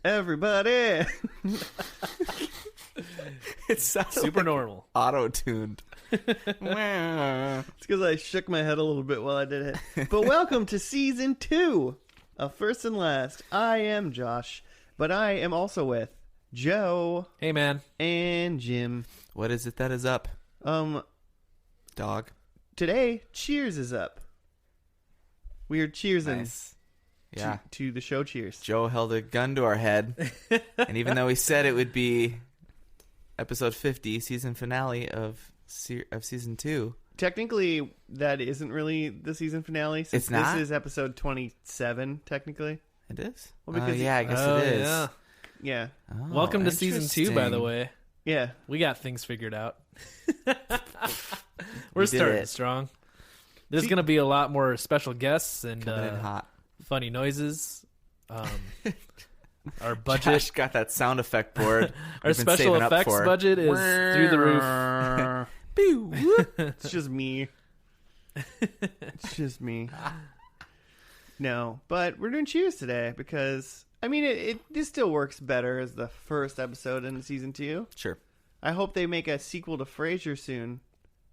Everybody. It sounds super like normal. Auto-tuned. It's because I shook my head a little bit while I did it. But welcome to season 2 of First and Last. I am Josh, but I am also with Joe. Hey, man. And Jim. What is it that is up? Dog. Today, Cheers is up. We are cheersing. Nice. Yeah. To the show Cheers. Joe held a gun to our head, and even though he said it would be episode 50, season finale of season 2. Technically, that isn't really the season finale. Since It's not? This is episode 27, technically. It is? Well, because yeah, I guess it is. Yeah. Yeah. Oh, Welcome to season 2, by the way. Yeah. We got things figured out. We're starting strong. There's going to be a lot more special guests and Coming in hot. funny noises. Our budget. Josh got that sound effect board. Our special effects budget is through the roof. It's just me. It's just me. No, but we're doing Cheers today because, I mean, this still works better as the first episode in season 2. Sure. I hope they make a sequel to Frasier soon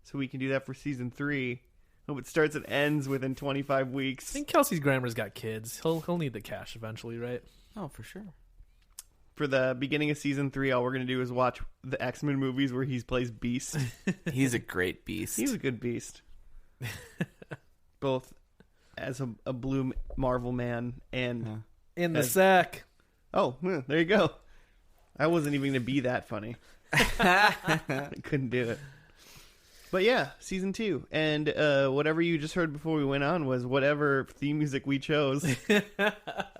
so we can do that for season 3. Hope it starts and ends within 25 weeks. I think Kelsey Grammer's got kids. He'll need the cash eventually, right? Oh, for sure. For the beginning of season 3, all we're going to do is watch the X-Men movies where he plays Beast. He's a great beast. He's a good Beast. Both as a blue Marvel man and... In the sack. Oh, there you go. I wasn't even going to be that funny. I couldn't do it. But yeah, season 2. And whatever you just heard before we went on was whatever theme music we chose.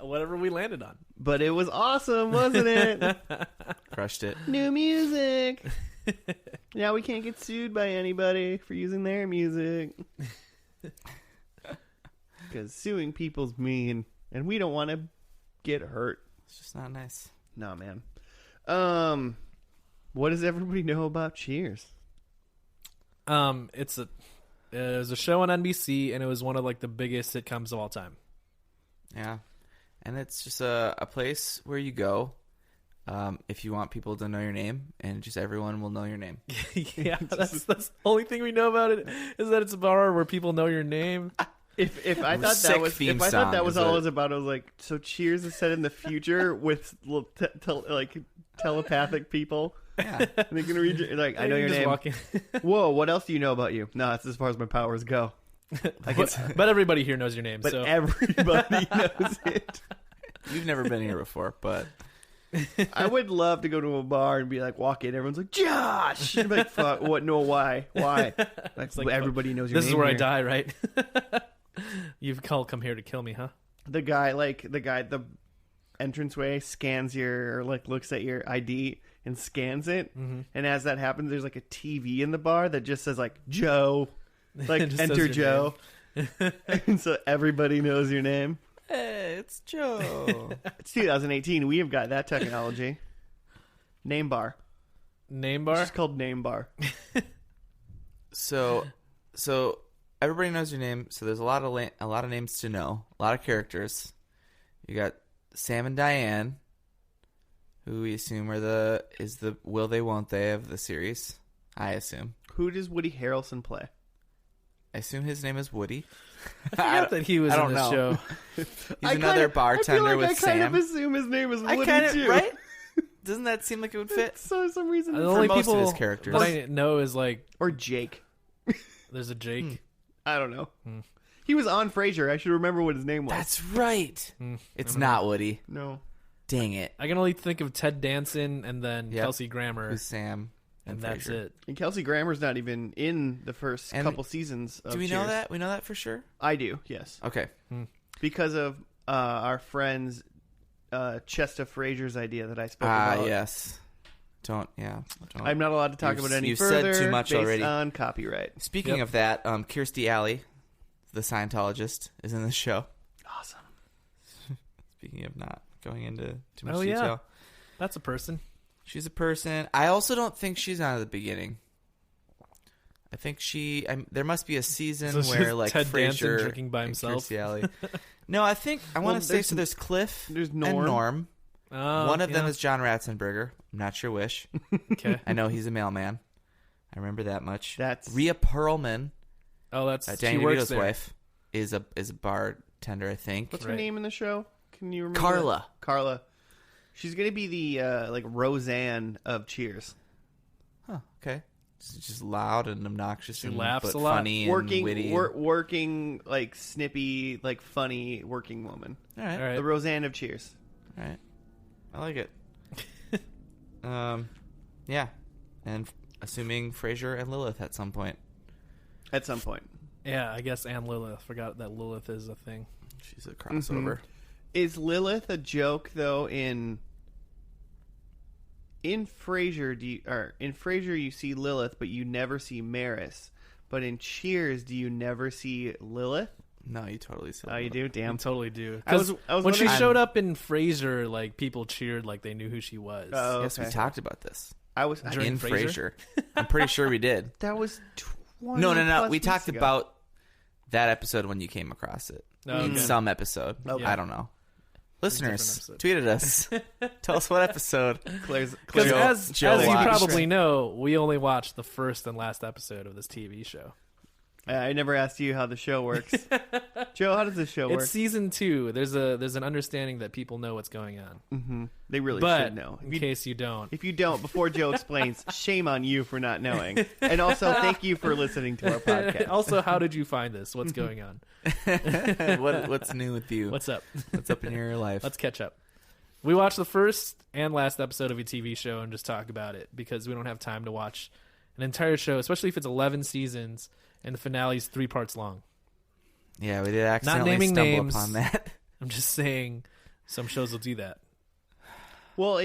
Whatever we landed on. But it was awesome, wasn't it? Crushed it. New music. Now we can't get sued by anybody for using their music. Because suing people's mean. And we don't want to get hurt. It's just not nice. No, man. What does everybody know about Cheers? It was a show on NBC, and it was one of like the biggest sitcoms of all time. Yeah, and it's just a place where you go if you want people to know your name, and just everyone will know your name. Yeah, that's the only thing we know about it is that it's a bar where people know your name. If I thought that was all it was about, I was like, so Cheers is set in the future with little telepathic people. Yeah, and they can read you, like, I know your name. Whoa, what else do you know about you? No, it's as far as my powers go. But everybody here knows your name. But so. Everybody knows it. You've never been here before, but I would love to go to a bar and be like, walk in, everyone's like, Josh! And be like, fuck, what? No, why? Like everybody knows your name. This is where here. I die, right? You've come here to kill me, huh? The entranceway scans looks at your ID and scans it, and as that happens, there's like a TV in the bar that just says like Joe, like enter Joe, and so everybody knows your name. Hey, it's Joe. It's 2018. We have got that technology. Name bar. Name bar. It's just called name bar. So everybody knows your name. So there's a lot of names to know. A lot of characters. You got Sam and Diane, who we assume is the will they won't they of the series. I assume. Who does Woody Harrelson play? I assume his name is Woody. I forgot that he was in this show. He's another bartender with Sam. I kind of assume his name is Woody too. Right? Doesn't that seem like it would fit? So for some reason, The for only most people of his characters that I know is like or Jake. There's a Jake. I don't know. He was on Frasier. I should remember what his name was. That's right. It's not Woody. No. Dang it. I can only think of Ted Danson and then Kelsey Grammer. Who's Sam? And that's Frasier. it. And Kelsey Grammer's not even in the first couple seasons of Do we Cheers. know that? We know that for sure? I do, yes. Okay. Because of our friends Chesta Frazier's idea that I spoke about. Yes. Don't. I'm not allowed to talk about any you've further said too much based already. on copyright. Speaking of that, Kirstie Alley, the Scientologist, is in the show. Awesome. Speaking of not going into too much Oh, detail. yeah. That's a person. She's a person. I also don't think she's on at the beginning. I think there must be a season So she's where like Ted Danson Frasier drinking by and himself? Kirstie Alley. No, I want to say there's- so. There's Cliff There's and Norm. Norm. Oh, One of them yeah. is John Ratzenberger. I'm not sure which. Okay. I know he's a mailman. I remember that much. That's Rhea Perlman, Oh, that's Danny she works DeVito's there. wife, is a bartender. I think. what's her Right. name in the show? Can you remember? Carla. Carla. She's gonna be the like Roseanne of Cheers. Huh. Okay. She's just loud and obnoxious She and laughs but a lot. funny and witty. Working like snippy, like funny working woman. All right. All right. The Roseanne of Cheers. All right. I like it. Yeah, and assuming Frasier and Lilith at some point. At some point. Yeah, I guess Anne Lilith. Forgot that Lilith is a thing. She's a crossover. Is Lilith a joke though? In Frasier, in Frasier you see Lilith, but you never see Maris. But in Cheers, do you never see Lilith? No, you totally said. Oh, you do? I Damn. totally do. I was Because when she wondering- showed up in Frasier, like people cheered like they knew who she was. Oh, Yes, we okay. talked about this I was. During in Frasier? Frasier. I'm pretty sure we did. That was 20 No. plus We weeks talked ago. about that episode when you came across it Oh, in okay. some episode. Okay. I don't know. Listeners, different tweet at us. Tell us what episode. Claire's. Because Joe- as Joe you watched. probably know, we only watched the first and last episode of this TV show. I never asked you how the show works. Joe, how does this show work? It's season 2. There's an understanding that people know what's going on, They really but should know. in case you don't, If you don't, before Joe explains, shame on you for not knowing. And also, thank you for listening to our podcast. also, how did you find this? What's going on? What's new with you? What's up? What's up in your life? Let's catch up. We watched the first and last episode of a TV show and just talk about it because we don't have time to watch an entire show, especially if it's 11 seasons and the finale's 3 parts long. Yeah, we did accidentally naming stumble names. upon that. I'm just saying some shows will do that. Well,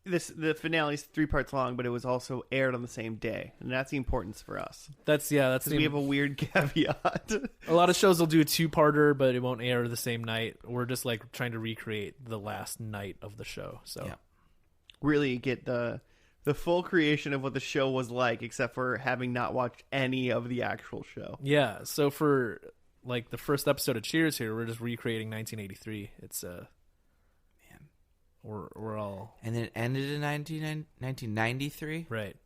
the finale's 3 parts long, but it was also aired on the same day. And that's the importance for us. That's Because we have a weird caveat. a lot of shows will do a 2-parter, but it won't air the same night. We're just like trying to recreate the last night of the show. So Yeah. Really get the full creation of what the show was like, except for having not watched any of the actual show. yeah. So for like the first episode of Cheers here, we're just recreating 1983. It's Man. we're all And then it ended in 1993. right.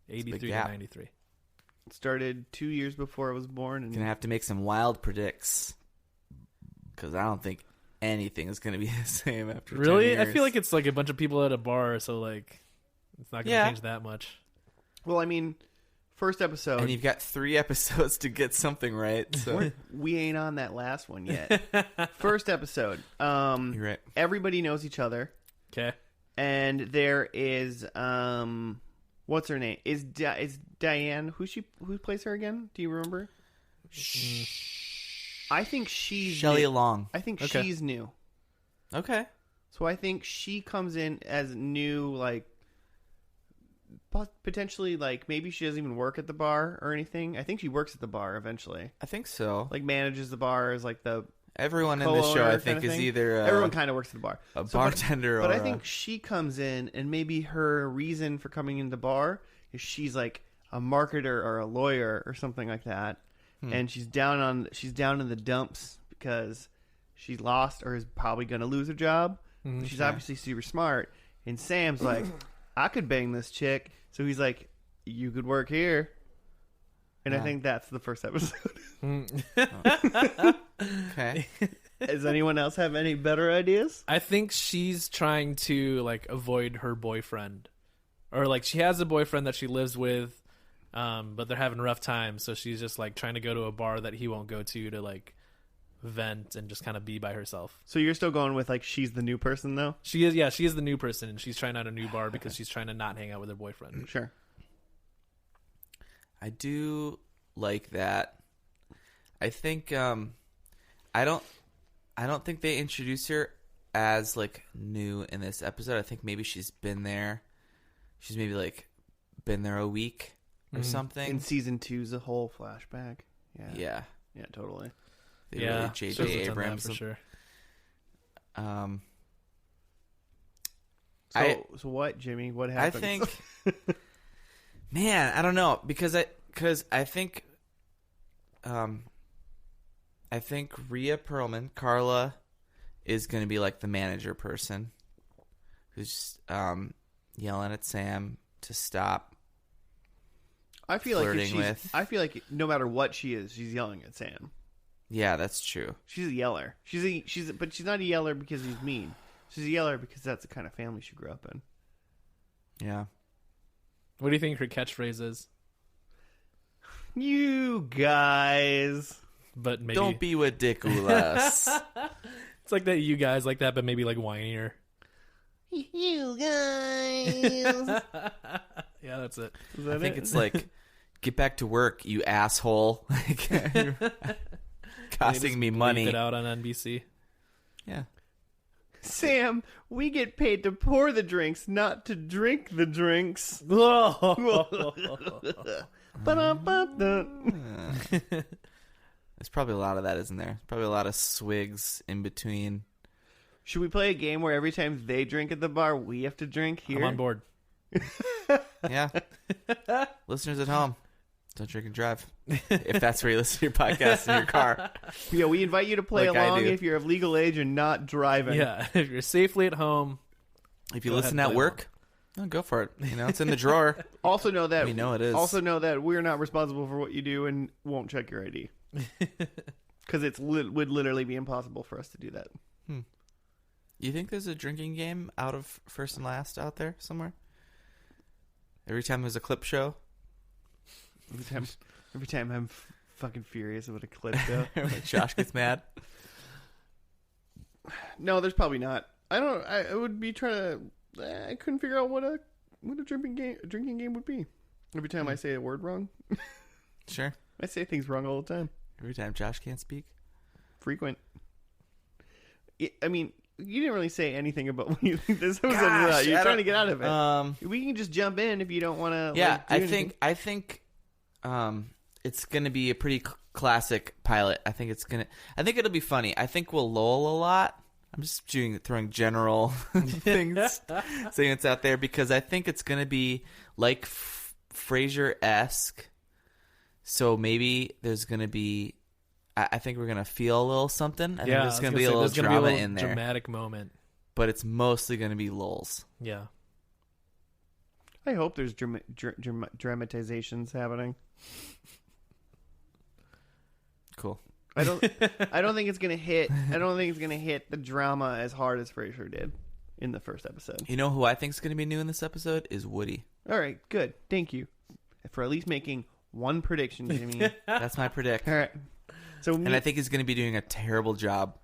a big 83 to gap. 93. It started 2 years before I was born. And Gonna have to make some wild predicts because I don't think anything is gonna be the same after 10 Really? I years. feel like it's like a bunch of people at a bar, so like it's not going to Yeah. change that much. well, I mean, first episode, and you've got 3 episodes to get something right. So we ain't on that last one yet. First episode, you're right. everybody knows each other. Okay. And there is what's her name? Is Diane who plays her again? Do you remember? I think she's Shelley new. Long. I think Okay. she's new. Okay. So I think she comes in as new, like potentially, like maybe she doesn't even work at the bar or anything. I think she works at the bar eventually. I think so. Like manages the bar as like the Everyone in this show, co-owner I kind think, of is thing. either everyone kind of works at the bar. a So, bartender but or I think she comes in, and maybe her reason for coming into the bar is she's like a marketer or a lawyer or something like that, and she's down in the dumps because she's lost or is probably going to lose her job. She's obviously super smart, and Sam's like, I could bang this chick, so he's like, you could work here. And I Yeah. think that's the first episode. okay. Does anyone else have any better ideas? I think she's trying to like avoid her boyfriend, or like she has a boyfriend that she lives with, but they're having a rough time. So she's just like trying to go to a bar that he won't go to like vent and just kind of be by herself. So you're still going with like she's the new person though? She is the new person, and she's trying out a new bar because she's trying to not hang out with her boyfriend. Sure. I do like that. I think I don't think they introduce her as like new in this episode. I think maybe she's been there. She's maybe like been there a week or something. In season 2's a whole flashback. Yeah. Yeah, totally. They really J.J. Abrams for sure. So what, Jimmy? What happens? I think, man, I don't know because I think Rhea Perlman, Carla, is going to be like the manager person who's yelling at Sam to stop. I feel flirting with. I feel like no matter what she is, she's yelling at Sam. Yeah, that's true. She's a yeller. But she's not a yeller because he's mean. She's a yeller because that's the kind of family she grew up in. Yeah. What do you think her catchphrase is? You guys. But maybe Don't be ridiculous. it's like that. You guys like that, but maybe like whinier. You guys. Yeah, that's it. I think it's like, get back to work, you asshole. Like, you're costing me money. Leave it out on NBC. Yeah. Sam, we get paid to pour the drinks, not to drink the drinks. Ba-dum-ba-dum. There's probably a lot of that, isn't there? Probably a lot of swigs in between. Should we play a game where every time they drink at the bar, we have to drink here? I'm on board. Yeah. Listeners at home, don't drink and drive. If that's where you listen to your podcast in your car. Yeah, we invite you to play Like I along do. if you're of legal age and not driving. Yeah, if you're safely at home. If you Go listen ahead, at play work, oh, go for it. You know, it's in the drawer. Also know that We know it is. Also know that we're not responsible for what you do and won't check your ID. Because would literally be impossible for us to do that. You think there's a drinking game out of First and Last out there somewhere? Every time there's a clip show? Every time I'm fucking furious about a clip show. Like Josh gets mad? No, there's probably not. I would be trying to. I couldn't figure out what a drinking game would be. Every time I say a word wrong, Sure. I say things wrong all the time. Every time Josh can't speak? Frequent. I mean, you didn't really say anything about what you think this episode is Gosh, about. You're I trying to don't- get out of it. We can just jump in if you don't want to. Yeah, I I think it's going to be a pretty classic pilot. I think it'll be funny. I think we'll lull a lot. I'm just throwing general things, saying it's out there because I think it's going to be like Frasier-esque. So maybe there's going to be, I think we're going to feel a little something. I think there's going to be a little drama in there. Dramatic moment. But it's mostly going to be lulls. Yeah. I hope there's dramatizations happening. Cool. I don't think it's gonna hit. I don't think it's gonna hit the drama as hard as Frasier did in the first episode. You know who I think is going to be new in this episode is Woody. All right, good. Thank you for at least making one prediction, Jimmy. That's my predict. All right. So, And I think he's going to be doing a terrible job.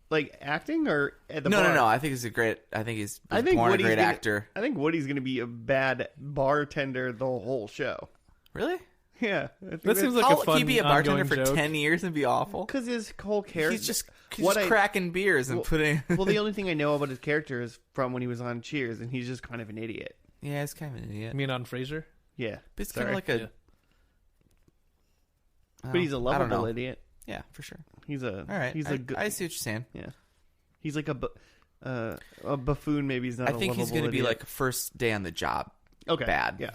like acting or at the No. bar? I think he's a great Woody's a great actor. I think Woody's gonna be a bad bartender the whole show. Really? Yeah, I think That seems like How a fun he be a bartender for ongoing joke. 10 years and be awful? because his whole character. He's just what I- cracking beers and putting. well, the only thing I know about his character is from when he was on Cheers, and he's just kind of an idiot. Yeah, he's kind of an idiot. You mean on Frasier? Yeah, But it's kind sorry. of like a. Yeah. Well, but he's a I don't know. lovable idiot. Yeah, for sure. He's a All right. He's a good. I see what you're saying. Yeah, he's like a buffoon. Maybe he's not. I think he's going to be like first day on the job. okay, bad. Yeah,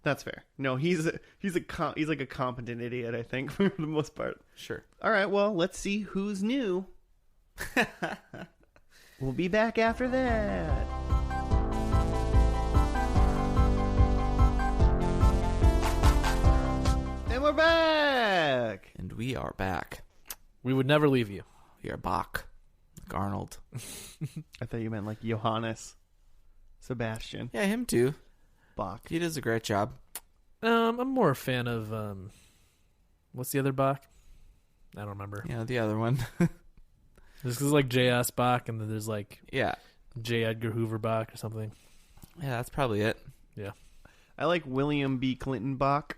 that's fair. No, he's like a competent idiot. I think for the most part. Sure. All right, well, let's see who's new. We'll be back after that. And we're back. And we are back. We would never leave you. We are back. Like Arnold. I thought you meant like Johannes Sebastian Yeah, him too. Bach. He does a great job. I'm more a fan of what's the other Bach? I don't remember. Yeah, the other one. This is like J.S. Bach, and then there's like Yeah. J. Edgar Hoover Bach or something. Yeah, that's probably it. Yeah. I like William B. Clinton Bach.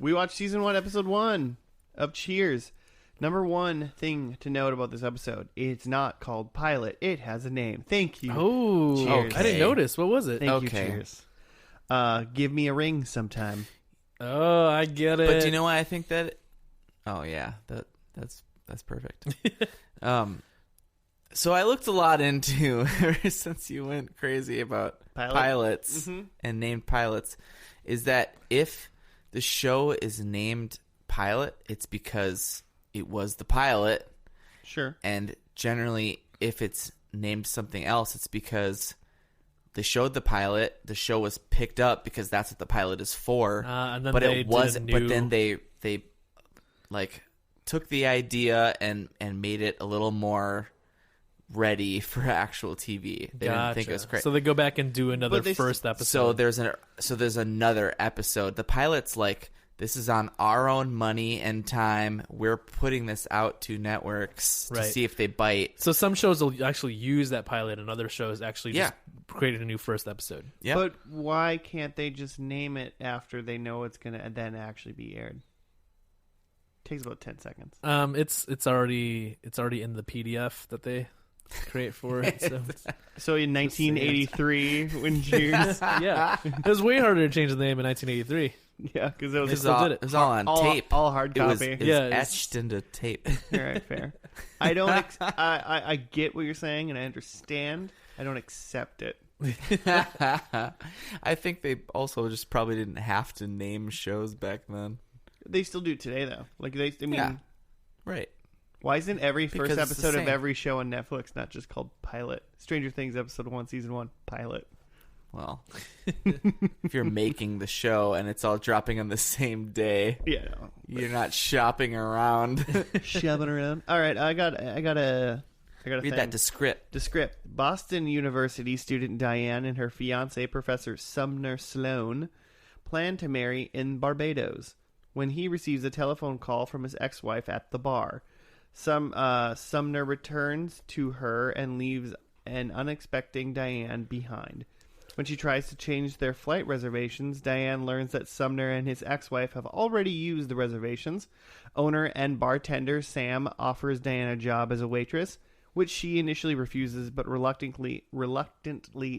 We watched season 1, episode 1 of Cheers. Number one thing to note about this episode: it's not called Pilot. It has a name. Thank you. Oh, Cheers. I didn't notice. What was it? Thank you. Okay. Cheers. Give me a ring sometime. Oh, I get it. But do you know why I think that? Oh yeah, that's perfect. So I looked a lot into ever since you went crazy about pilots and named pilots. Is that if the show is named Pilot, it's because it was the pilot. Sure. And generally, if it's named something else, it's because they showed the pilot. The show was picked up because that's what the pilot is for. And then but they it was. did a But new- then they like took the idea and made it a little more ready for actual TV. They didn't think it was crazy. So they go back and do another But they first episode. So there's another episode. The pilot's like, this is on our own money and time. We're putting this out to networks to Right. see if they bite. So some shows will actually use that pilot, and other shows actually just created a new first episode. Yeah. But why can't they just name it after they know it's going to then actually be aired? Takes about 10 seconds. It's already in the PDF that they create for it. So So in 1983, when Cheers, yeah, it was way harder to change the name in 1983. yeah, because it It was was, still all, did it. it was all on tape. all hard It was, copy. it was Yeah, it's- etched into tape. All right, fair. I don't. I get what you're saying, and I understand. I don't accept it. I think they also just probably didn't have to name shows back then. They still do today, though. Like they, I mean, Yeah. Right. why isn't every first Because it's the episode of same. every show on Netflix not just called Pilot? Stranger Things episode 1, season 1, Pilot. Well, if you're making the show and it's all dropping on the same day, Yeah, no. you're not shopping around. Shoving around. All right, I got a Read thing. that descript. Descript. Boston University student Diane and her fiance, Professor Sumner Sloan, plan to marry in Barbados when he receives a telephone call from his ex-wife at the bar. Sumner returns to her and leaves an unexpected Diane behind. When she tries to change their flight reservations, Diane learns that Sumner and his ex-wife have already used the reservations. Owner and bartender Sam offers Diane a job as a waitress, which she initially refuses but reluctantly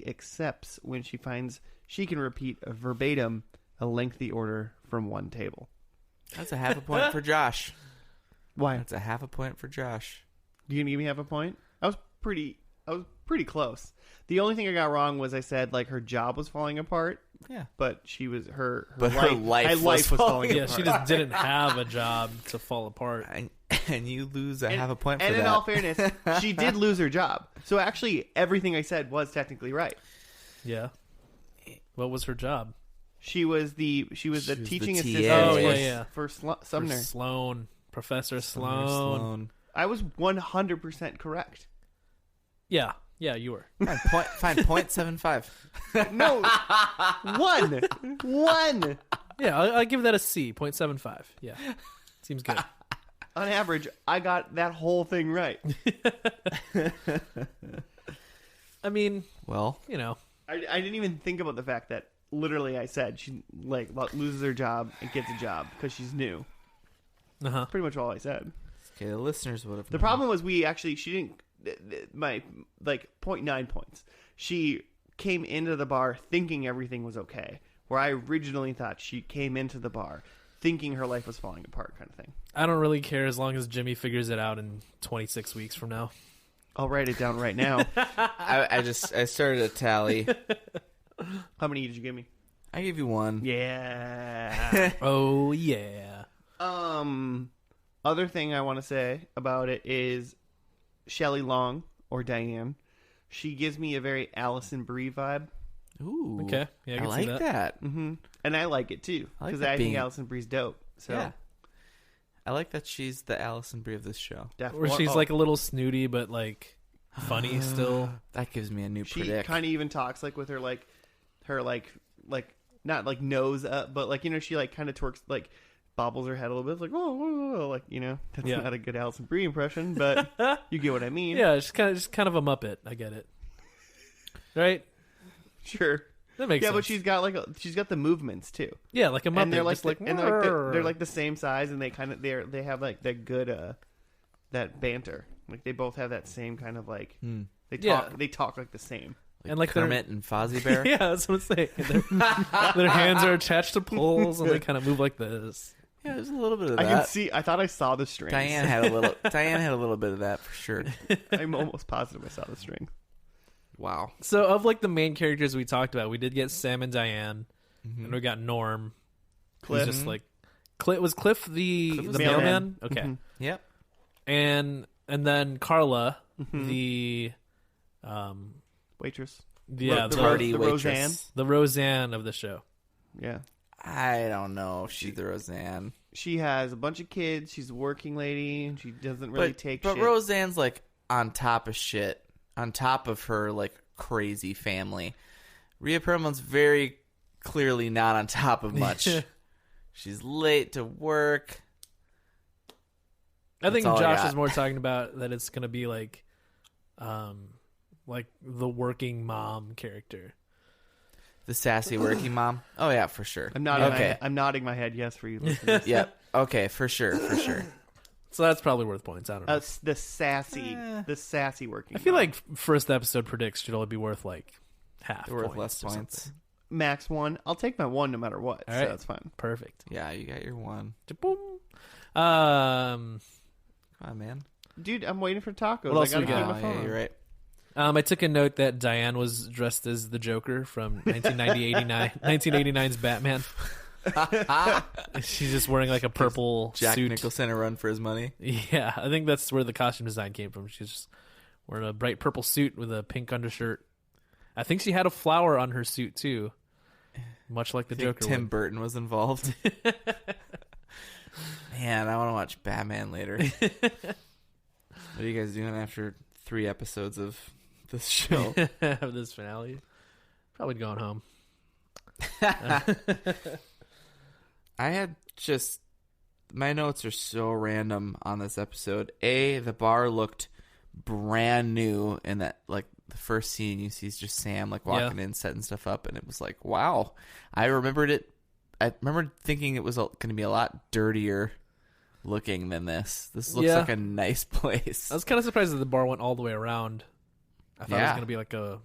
accepts when she finds she can repeat verbatim a lengthy order from one table. That's a half a point for Josh. Why? That's a half a point for Josh. You gonna give me half a point? I was pretty close. The only thing I got wrong was I said like her job was falling apart, Yeah. but she was her life was falling Yeah, apart. she just didn't have a job to fall apart. And you lose a half a point for and that. in all fairness, she did lose her job. So actually, everything I said was technically right. Yeah. What was her job? She was the She was the teaching TA. assistant Oh, for, yeah. for For Sumner. Sloan. Professor Sumner Sloan. I was 100% correct. Yeah. Yeah, you were. Fine, 0.75. No, one. Yeah, I'll give that a C, 0.75. Yeah. Seems good. On average, I got that whole thing right. I mean, Well, you know. I didn't even think about the fact that literally I said she like loses her job and gets a job because she's new. Uh-huh. Pretty much all I said. okay, the listeners would have. The problem was she didn't my like 0.9 points. She came into the bar thinking everything was okay, where I originally thought she came into the bar thinking her life was falling apart, kind of thing. I don't really care as long as Jimmy figures it out in 26 weeks from now. I'll write it down right now. I started a tally. How many did you give me? I gave you one. Yeah. Oh, yeah. Other thing I want to say about it is Shelley Long, or Diane. She gives me a very Alison Brie vibe. Ooh. Okay. Yeah, I I can like see that. Mm-hmm. And I like it too. I like Because that I think being- Alison Brie's dope. So Yeah. I like that she's the Allison Brie of this show. definitely. Where she's like a little snooty, but like funny still. That gives me a new She predict. kind of even talks like with her not like nose up, but like, you know, she like kind of twerks, like bobbles her head a little bit. It's like, oh, like, you know, that's Yeah. not a good Alison Brie impression, but you get what I mean. Yeah, just kind of a Muppet. I get it. Right? Sure. That makes Yeah, sense. but she's got the movements too. Yeah, like a Muppet. And they're like, just like and they're like the same size, and they have like that good that banter. Like they both have that same kind of like they talk like the same. and like Kermit and Fozzie Bear. Yeah, that's what I'm saying. Their hands are attached to poles, and they kind of move like this. Yeah, there's a little bit of I that. can see. I thought I saw the strings. Diane had a little bit of that for sure. I'm almost positive I saw the strings. Wow. So of like the main characters we talked about, we did get Sam and Diane, and we got Norm. Cliff. Who's just like Cliff was the the mailman. mailman. Okay, Mhm. Yep. and then Carla, Mhm. the Waitress. yeah The Party the waitress. Roseanne. the Roseanne of the show. Yeah. I don't know if she's the Roseanne. She has a bunch of kids. She's a working lady. And she doesn't really take but shit. Roseanne's like on top of shit, on top of her like crazy family. Rhea Perlman's very clearly not on top of much. She's late to work. I think That's all I Josh got. is more talking about that it's gonna be like the working mom character. The sassy working mom. Oh yeah, for sure. I'm nodding. Okay. I'm nodding my head yes for you. Listeners. Yep. Okay, for sure. So that's probably worth points. I don't know. The sassy working. I feel mom. like first episode predicts should only be worth like half. They're worth points less or points. something. max 1. I'll take my 1 no matter what. All So right. that's fine. Perfect. Yeah, you got your one. Boom. Come on, man. Dude, I'm waiting for tacos. What else I gotta we got? get my Oh, phone. yeah, you're right. I took a note that Diane was dressed as the Joker from 1989's Batman. She's just wearing like a purple Jack suit. Nicholson a run for his money. Yeah, I think that's where the costume design came from. She's just wearing a bright purple suit with a pink undershirt. I think she had a flower on her suit too, much like the I think Joker. Tim would. Burton was involved. Man, I want to watch Batman later. What are you guys doing after 3 episodes of this show? of this finale. Probably going home. I had just my notes are so random on this episode. The bar looked brand new, and that like the first scene you see is just Sam like walking in, setting stuff up, and it was like, wow. I remember thinking it was going to be a lot dirtier looking than this. This looks Yeah. like a nice place. I was kind of surprised that the bar went all the way around. I thought it was Yeah. going to be like a,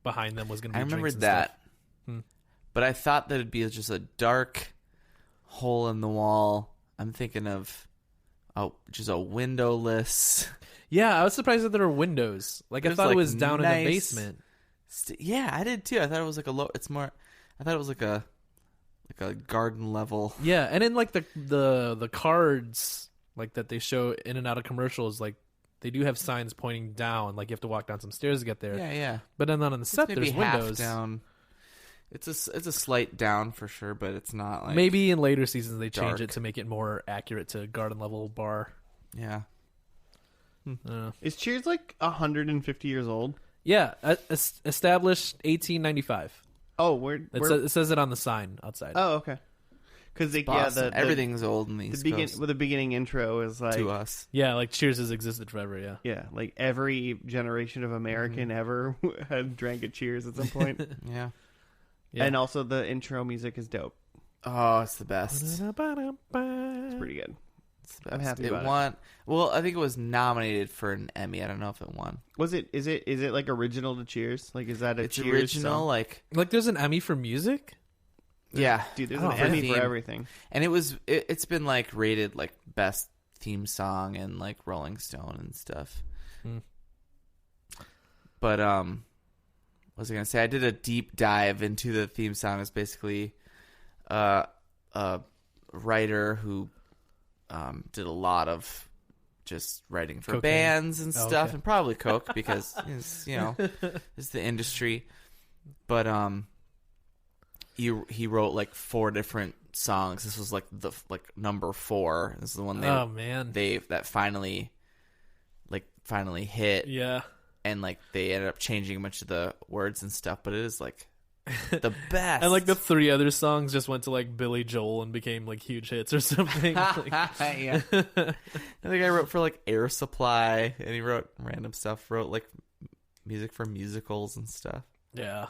behind them was going to be I remembered drinks and that. stuff. But I thought that it'd be just a dark hole in the wall. I'm thinking of just a windowless. Yeah, I was surprised that there were windows. Like, I There's, thought like, it was down in nice- the basement. Yeah, I did too. I thought it was like I thought it was like a garden level. Yeah, and in like the cards like that they show in and out of commercials, like they do have signs pointing down, like you have to walk down some stairs to get there. Yeah. But then on the set Maybe there's half windows. down. It's a slight down for sure, but it's not like Maybe in later seasons they change dark. it to make it more accurate to garden level bar. Yeah. I don't know. Is Cheers like 150 years old? Yeah, established 1895. Oh, where? It says it on the sign outside. Oh, okay. Because Boston. Everything's old in the the East Coast. Coast The beginning intro is like to us. Yeah, like Cheers has existed forever. Yeah. yeah, like every generation of American ever had drank at Cheers at some point. Yeah. Yeah. And also the intro music is dope. Oh, it's the best. It's pretty good. It's the best. I'm happy it about it. won. Well, I think it was nominated for an Emmy. I don't know if it won. Was it? Is it like original to Cheers? Like, is that a It's Cheers original, song? like Like there's an Emmy for music. yeah, Dude, there's Oh, an for Emmy theme. for everything. and it's been like rated like best theme song and like Rolling Stone and stuff. Hmm. But what was I gonna say? I did a deep dive into the theme song. It's basically a writer who did a lot of just writing for Cocaine. bands and Oh, stuff, okay. and probably coke because it's, it's the industry. But he wrote like 4 different songs. This was like number 4. This is the one Oh man. that finally hit, Yeah. and like they ended up changing a bunch of the words and stuff. But it is like the best. And like the 3 other songs just went to like Billy Joel and became like huge hits or something. Like, yeah. I think I wrote for like Air Supply, and he wrote random stuff. Wrote like music for musicals and stuff. yeah.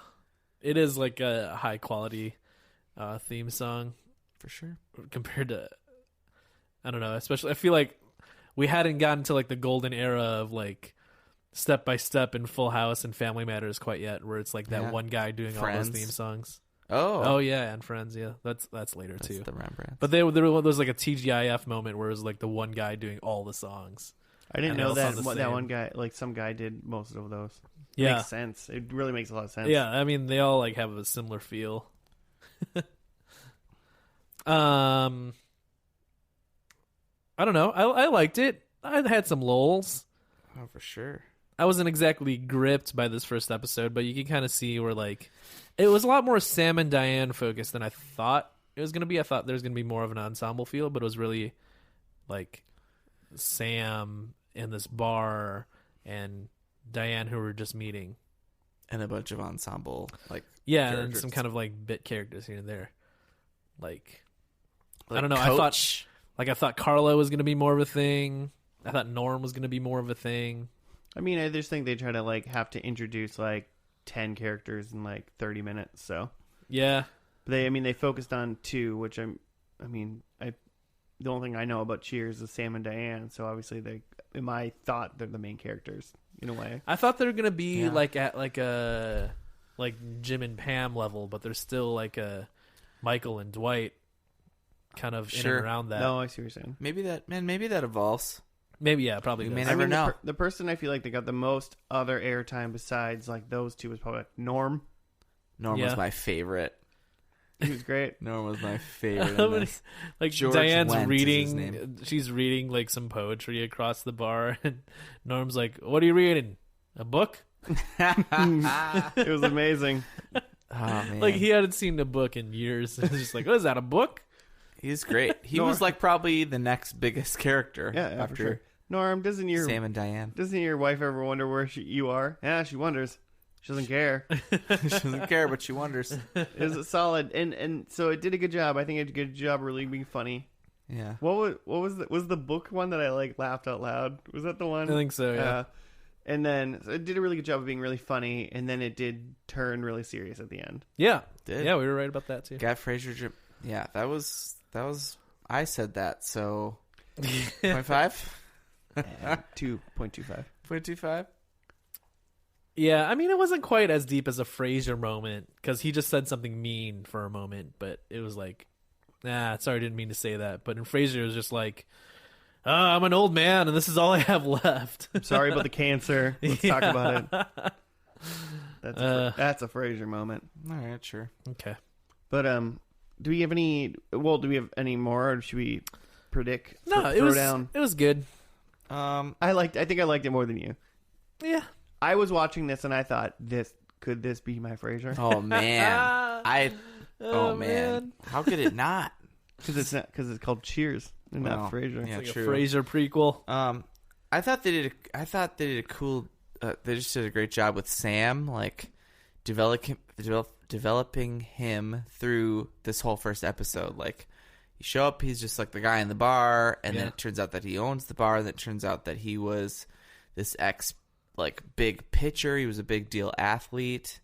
it is like a high quality theme song For sure. compared to, I don't know, especially I feel like we hadn't gotten to like the golden era of like Step by Step and Full House and Family Matters quite yet, where it's like that Yeah. one guy doing Friends. all those theme songs. Oh. Oh yeah, and Friends, yeah, that's later That's too. the Rembrandt. But there was like a TGIF moment where it was like the one guy doing all the songs. I didn't And they know all sound that the that same. one guy, like some guy, did most of those. Yeah, Makes sense. It really makes a lot of sense. yeah. I mean, they all like have a similar feel. I don't know. I liked it. I had some lulls. Oh, for sure. I wasn't exactly gripped by this first episode, but you can kind of see where like it was a lot more Sam and Diane focused than I thought it was going to be. I thought there was going to be more of an ensemble feel, but it was really like Sam in this bar and Diane who were just meeting. And a bunch of ensemble, like, Yeah, and characters. some kind of like bit characters here and there. Like I like don't know. Coach. I thought Carla was going to be more of a thing. I thought Norm was going to be more of a thing. I mean, I just think they try to like have to introduce like 10 characters in like 30 minutes. So Yeah. they focused on 2, which the only thing I know about Cheers is Sam and Diane. So obviously they, in my thought, they're the main characters in a way. I thought they were going to be Yeah. like at like a like Jim and Pam level, but there's still like a Michael and Dwight kind of in Sure. and around that. No, I see what you're saying. Maybe that evolves. Maybe, yeah, probably. We does. may I never mean, know. the person I feel like they got the most other airtime besides like those 2 was probably like Norm. Norm Yeah. was my favorite. He was great. Norm was my favorite How in many- this. Like George Diane's Wendt is his reading, name. she's reading like some poetry across the bar, and Norm's like, "What are you reading? A book?" It was amazing. Oh, man. Like he hadn't seen a book in years. It's just like, "Oh, is that a book?" He's great. He Norm- was like probably the next biggest character Yeah, for after sure. Norm, doesn't your Sam and Diane. wife ever wonder where you are? Yeah, she wonders. She doesn't care. She doesn't care, but she wonders. It was solid, and so it did a good job. I think it did a good job really being funny. Yeah. What was the book one that I like laughed out loud? Was that the one? I think so. Yeah. And then so it did a really good job of being really funny, and then it did turn really serious at the end. Yeah. Did. Yeah, we were right about that too. Got Frasier. Yeah, that was. I said that. So 0.5, 2.25. 0.25. Yeah, I mean, it wasn't quite as deep as a Frasier moment because he just said something mean for a moment, but it was like, sorry, I didn't mean to say that. But in Frasier, it was just like, I'm an old man and this is all I have left. I'm sorry about the cancer. Let's talk about it. That's a Frasier moment. All right, sure. Okay. But do we have any? Well, do we have any more, or should we predict? No, throw it was down? it was good. I think I liked it more than you. Yeah. I was watching this and I thought, could this be my Frasier? Oh man, Oh man, how could it not? Because it's called Cheers and Well, not Frasier. yeah. Like True. a Frasier prequel. I thought they did a cool. They just did a great job with Sam, like developing him through this whole first episode. Like, you show up, he's just like the guy in the bar, and then Yeah. it turns out that he owns the bar. That turns out that he was this big pitcher. He was a big deal athlete,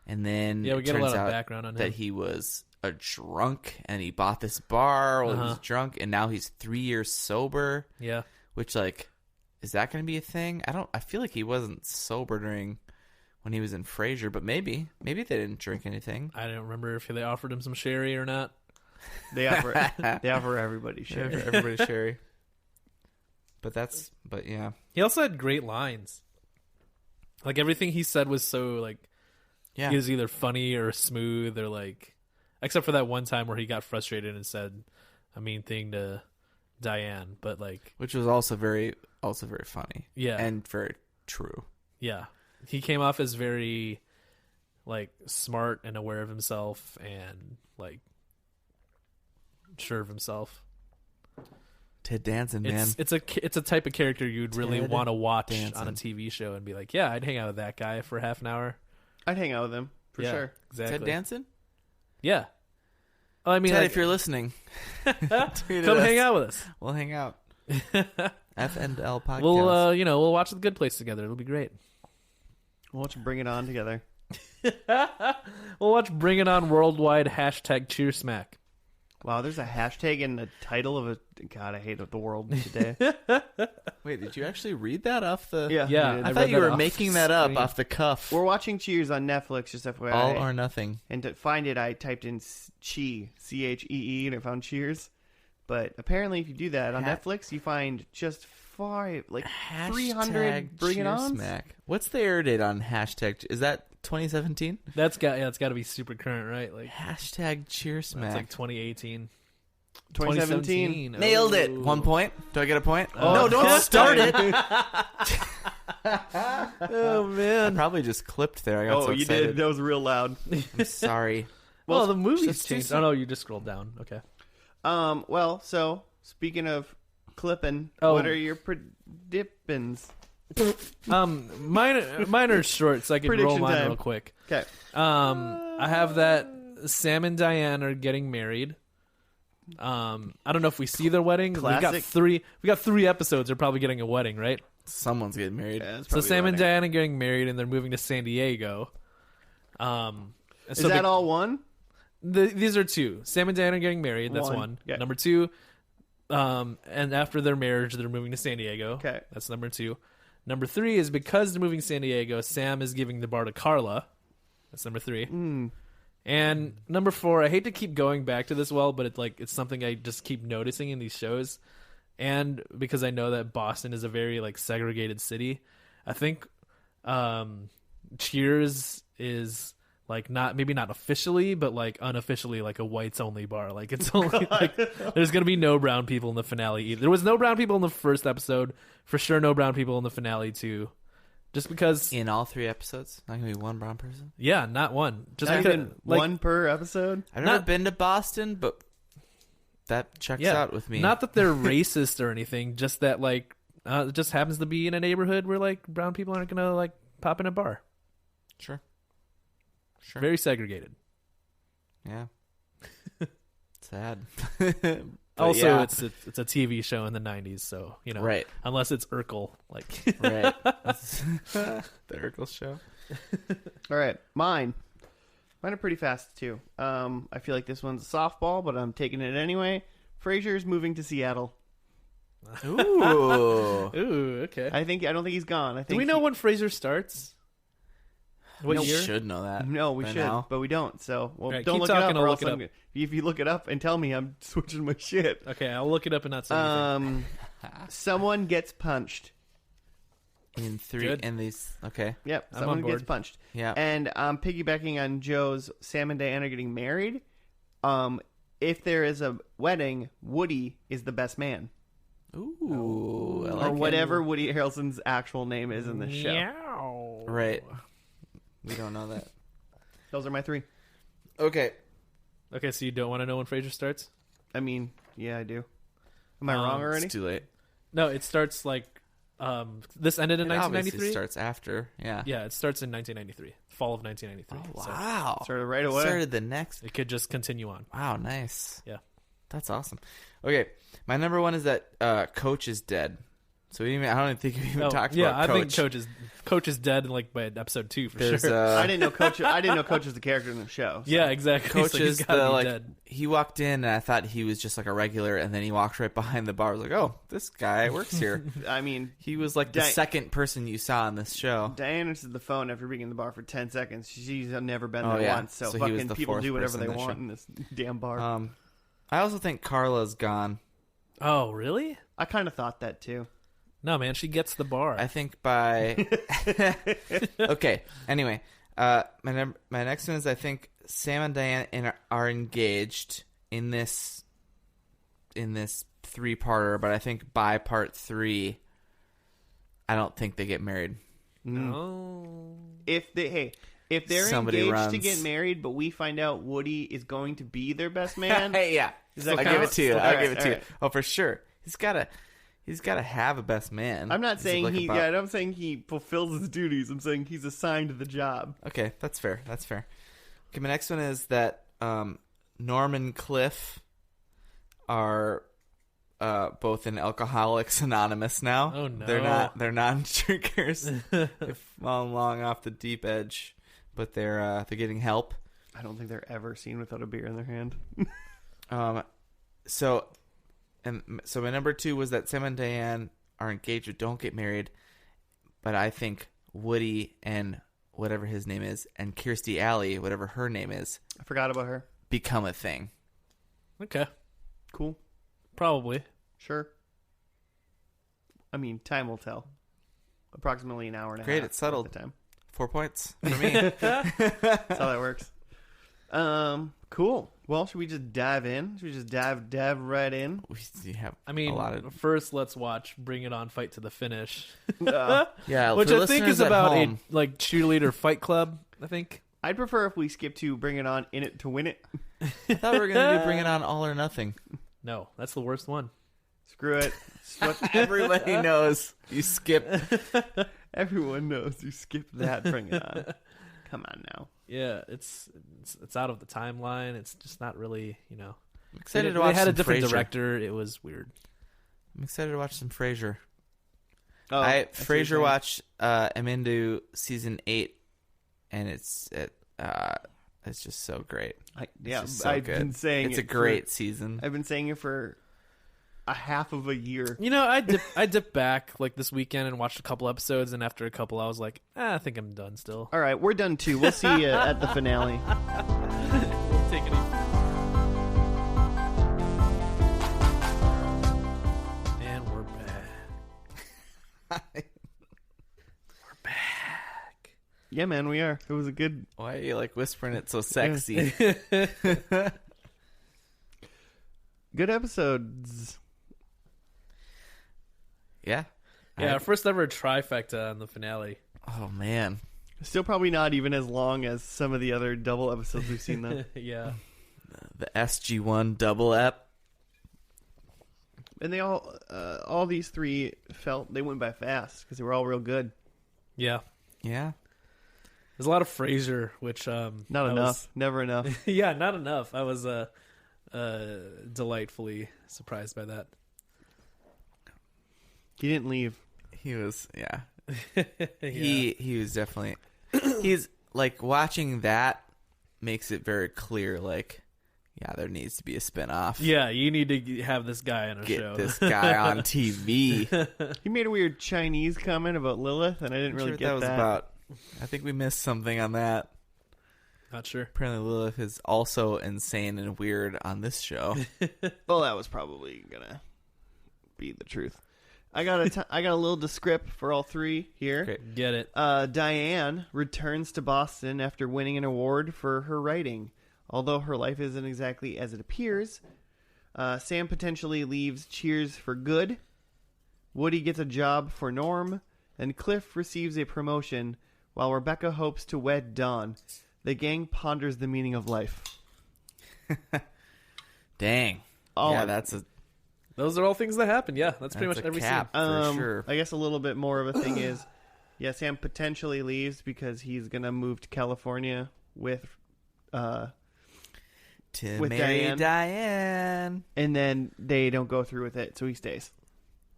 and then Yeah, we it get a turns lot of out background on that him. he was a drunk, and he bought this bar while he was Uh-huh. drunk, and now he's 3 years sober. Yeah. Which, like, is that going to be a thing? I feel like he wasn't sober when he was in Frasier, but maybe they didn't drink anything. I don't remember if they offered him some sherry or not. They offer everybody shit. Everybody sherry. But yeah. He also had great lines. Like everything he said was so like Yeah. he was either funny or smooth or like, except for that one time where he got frustrated and said a mean thing to Diane, but like, Which was also very funny. Yeah. And very true. yeah, he came off as very like smart and aware of himself and like sure of himself. Ted Danson, man. It's a type of character you'd really Ted want to watch Danson. on a TV show and be like, yeah, I'd hang out with that guy for half an hour. I'd hang out with him for Yeah, sure. Exactly. Ted Danson? Yeah. Well, I mean, Ted, like, if you're listening, tweet at come us. hang out with us. We'll hang out. FNL podcast. We'll watch The Good Place together. It'll be great. Well, let's bring it on together. We'll watch Bring It On Worldwide #CheerSmack. Wow, there's a hashtag in the title of a... God, I hate the world today. Wait, did you actually read that off the... Yeah. Yeah, we did. I I thought read you that were off making the that up screen. off the cuff. We're watching Cheers on Netflix, just FYI. All or nothing. And to find it, I typed in Chee, C-H-E-E, and I found Cheers. But apparently, if you do that on Netflix, you find just 300 Bring It Ons. Cheersmack. What's the air date on hashtag? Is that 2017? It's got to be super current, right? Like Hashtag Cheersmack. it's like 2018. 2017. Nailed it. Oh. 1 point. Do I get a point? Oh, no, don't start it. Oh I man. probably just clipped there. I got so Oh, you excited. did. That was real loud. I'm sorry. Well, the just movie's too changed. soon. Oh no, you just scrolled down. Okay. Well, so, speaking of clipping, Oh. what are your predippins? Mine are short, so I can roll Prediction mine time. real quick. Okay. I have that Sam and Diane are getting married. I don't know if we see their wedding. Classic. We got 3 episodes. They're probably getting a wedding, right? Someone's getting married. Yeah, that's So probably Sam the and wedding. Diane are getting married, and they're moving to San Diego. Is that all one? These are 2. Sam and Diane are getting married. That's One. one. Yeah. Number 2, and after their marriage, they're moving to San Diego. Okay. That's number 2. Number 3 is because they're moving to San Diego, Sam is giving the bar to Carla. That's number 3. And number 4, I hate to keep going back to this but it's something I just keep noticing in these shows. And because I know that Boston is a very segregated city, I think Cheers is maybe not officially, but unofficially a whites only bar. It's only there's gonna be no brown people in the finale either. There was no brown people in the first episode, for sure no brown people in the finale too. Just because In all 3 episodes? Not going to be one brown person? yeah, not one. Just Not because even one per episode? I've never Not- been to Boston, but that checks out with me. Not that they're racist or anything, just that it just happens to be in a neighborhood where brown people aren't gonna pop in a bar. Sure. Very segregated. Yeah. Sad. Also, yeah. it's a TV show in the 90s, so Right. unless it's Urkel, Right. The Urkel show. All right. Mine are pretty fast, too. I feel like this one's a softball, but I'm taking it anyway. Frasier's moving to Seattle. Ooh. Ooh, okay. I don't think he's gone. I think Do we know when Frasier starts? What We year? should know that. No, we by should, now. but we don't. So, All right, don't keep look it talking, up. I'll Or look else it up. if you look it up and tell me, I'm switching my shit. Okay, I'll look it up and not say anything. Someone gets punched. In 3 Good. in these. Okay. Yep, I'm someone on gets board. punched. Yeah. And piggybacking on Joe's Sam and Diane are getting married. If there is a wedding, Woody is the best man. Ooh. I like Or it. whatever Woody Harrelson's actual name is in the show. Meow. Right. We don't know that. Those are my 3. Okay. Okay, so you don't want to know when Frasier starts? I mean, yeah, I do. Am I wrong already? It's too late. No, it starts this ended in It obviously 1993. starts after. Yeah. Yeah, it starts in 1993, fall of 1993. Oh, So wow. Started right away. Started the next. it could just continue on. Wow, nice. Yeah. That's awesome. Okay. My number 1 is that Coach is dead. So I don't even think we even talked about Coach. I think Coach is dead by episode 2 for There's, sure. I didn't know Coach. I didn't know Coach was the character in the show. So. Yeah, exactly. Coach So he's is gotta the be dead. he walked in and I thought he was just a regular, and then he walked right behind the bar. I was like, oh, this guy works here. I mean, He was the second person you saw on this show. Diane answered the phone after being in the bar for 10 seconds. She's never been Oh, there yeah. once. So So he was fucking the people fourth do whatever person they that want show. in this damn bar. I also think Carla's gone. Oh, really? I kind of thought that too. No, man, she gets the bar. I think by okay. Anyway, my next one is I think Sam and Diane are engaged in this 3-parter, but I think by part 3, I don't think they get married. Oh. If they're Somebody engaged runs. to get married, but we find out Woody is going to be their best man, Hey, yeah, Does that I'll count? give it to you. All I'll right, give it to all you. right. Oh, for sure. He's gotta have a best man. I'm not This is saying like about- I'm saying he fulfills his duties. I'm saying he's assigned to the job. Okay, that's fair. That's fair. Okay, my next one is that Norm and Cliff are both in Alcoholics Anonymous now. Oh, no. They're non drinkers. They've fallen long off the deep edge. but they're getting help. I don't think they're ever seen without a beer in their hand. So my number 2 was that Sam and Diane are engaged but don't get married. But I think Woody and whatever his name is, and Kirstie Alley, whatever her name is, I forgot about her. become a thing. Okay. Cool. Probably. Sure. I mean, time will tell. Approximately an hour and a half. Great, it's settled. At the time. 4 points for me. That's how that works. Cool. Well, should we just dive in? Should we just dive right in? We have I mean, a lot of... first let's watch Bring It On Fight to the Finish. Yeah, Which for I think is listeners at about home, a cheerleader fight club, I think. I'd prefer if we skip to Bring It On, In It to Win It. I thought we were going to do Bring It On All or Nothing. No, that's the worst one. Screw it. Everybody knows you skip. Everyone knows you skip that. Bring It On. Come on now. Yeah, it's out of the timeline. It's just not really, I'm excited to watch They had a some different Frasier. director. It was weird. I'm excited to watch some Frasier. Oh, I see what you're Frasier saying. watch. I'm into season 8, and it's just so great. Yeah, just so I've good. been saying It's a it great season. I've been saying it for a half of a year. I dipped back like this weekend and watched a couple episodes, and after a couple, I was like, I think I'm done still. All right, we're done too. We'll see you at the finale. Take it easy. And we're back. We're back. Yeah, man, we are. It was a good. Why are you like whispering it so sexy? Good episodes. Yeah. Yeah, our first ever trifecta on the finale. Oh man. Still probably not even as long as some of the other double episodes we've seen, though. Yeah. The SG1 double ep. And they all these three they went by fast because they were all real good. Yeah. Yeah. There's a lot of Frasier, which Not enough. Never enough. Yeah, not enough. I was delightfully surprised by that. He didn't leave. He was, yeah. Yeah. He was definitely. He's like watching that makes it very clear. Like, yeah, there needs to be a spinoff. Yeah, you need to have this guy on a Get show. this guy on TV. He made a weird Chinese comment about Lilith, and I didn't I'm really sure get that was that. about. I think we missed something on that. Not sure. Apparently, Lilith is also insane and weird on this show. Well, that was probably gonna be the truth. I got a little descript for all three here. Great. Get it. Diane returns to Boston after winning an award for her writing. Although her life isn't exactly as it appears, Sam potentially leaves Cheers for good. Woody gets a job for Norm, and Cliff receives a promotion, while Rebecca hopes to wed Dawn. The gang ponders the meaning of life. Dang. Oh, yeah, that's a. Those are all things that happen. Yeah, that's pretty much That's a every cap. scene. For sure. I guess a little bit more of a thing is, yeah, Sam potentially leaves because he's gonna move to California with To with marry Diane. Diane. and then they don't go through with it, so he stays.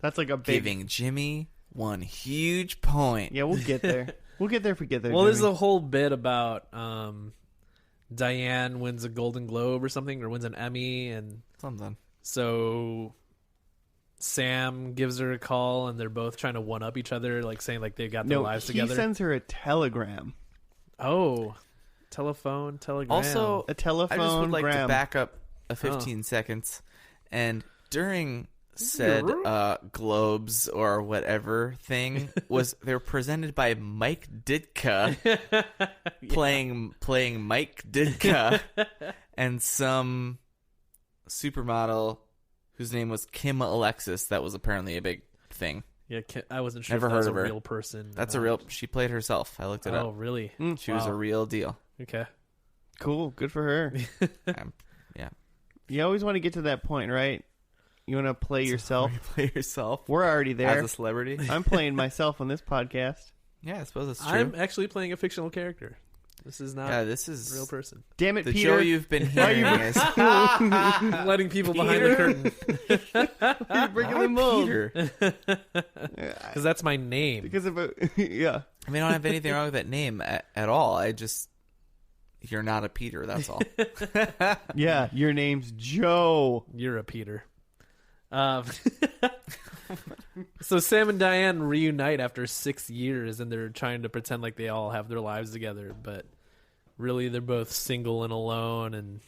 That's like a big. Giving Jimmy one huge point. Yeah, we'll get there. We'll get there if we get there. Well, there's Jimmy. a whole bit about Diane wins a Golden Globe or something, or wins an Emmy, and Something. so Sam gives her a call, and they're both trying to one up each other, like saying like they've got their lives he together. sends her a telegram. Oh, telegram. Also, A telephone I just would like gram. to back up a 15 seconds. And during said Globes or whatever thing they were presented by Mike Ditka playing Mike Ditka and some supermodel whose name was Kim Alexis. That was apparently a big thing. Yeah, I wasn't sure Never if that was heard of a her. real person. That's a real. She played herself. I looked it Oh, up. really? She was a real deal. Okay. Cool, good for her. Yeah. You always want to get to that point, right? You want to play yourself. You play yourself We're already there. as a celebrity. I'm playing myself on this podcast. Yeah, I suppose that's true. I'm actually playing a fictional character. This is not this is a real person. Damn it, the Peter! Joe you've been hearing is Letting people behind the curtain. You're breaking Why the mold. Peter. Because that's my name. Because of yeah. I mean, I don't have anything wrong with that name at all. You're not a Peter, that's all. Yeah, your name's Joe. You're a Peter. So Sam and Diane reunite after 6 years, and they're trying to pretend like they all have their lives together, but really they're both single and alone, and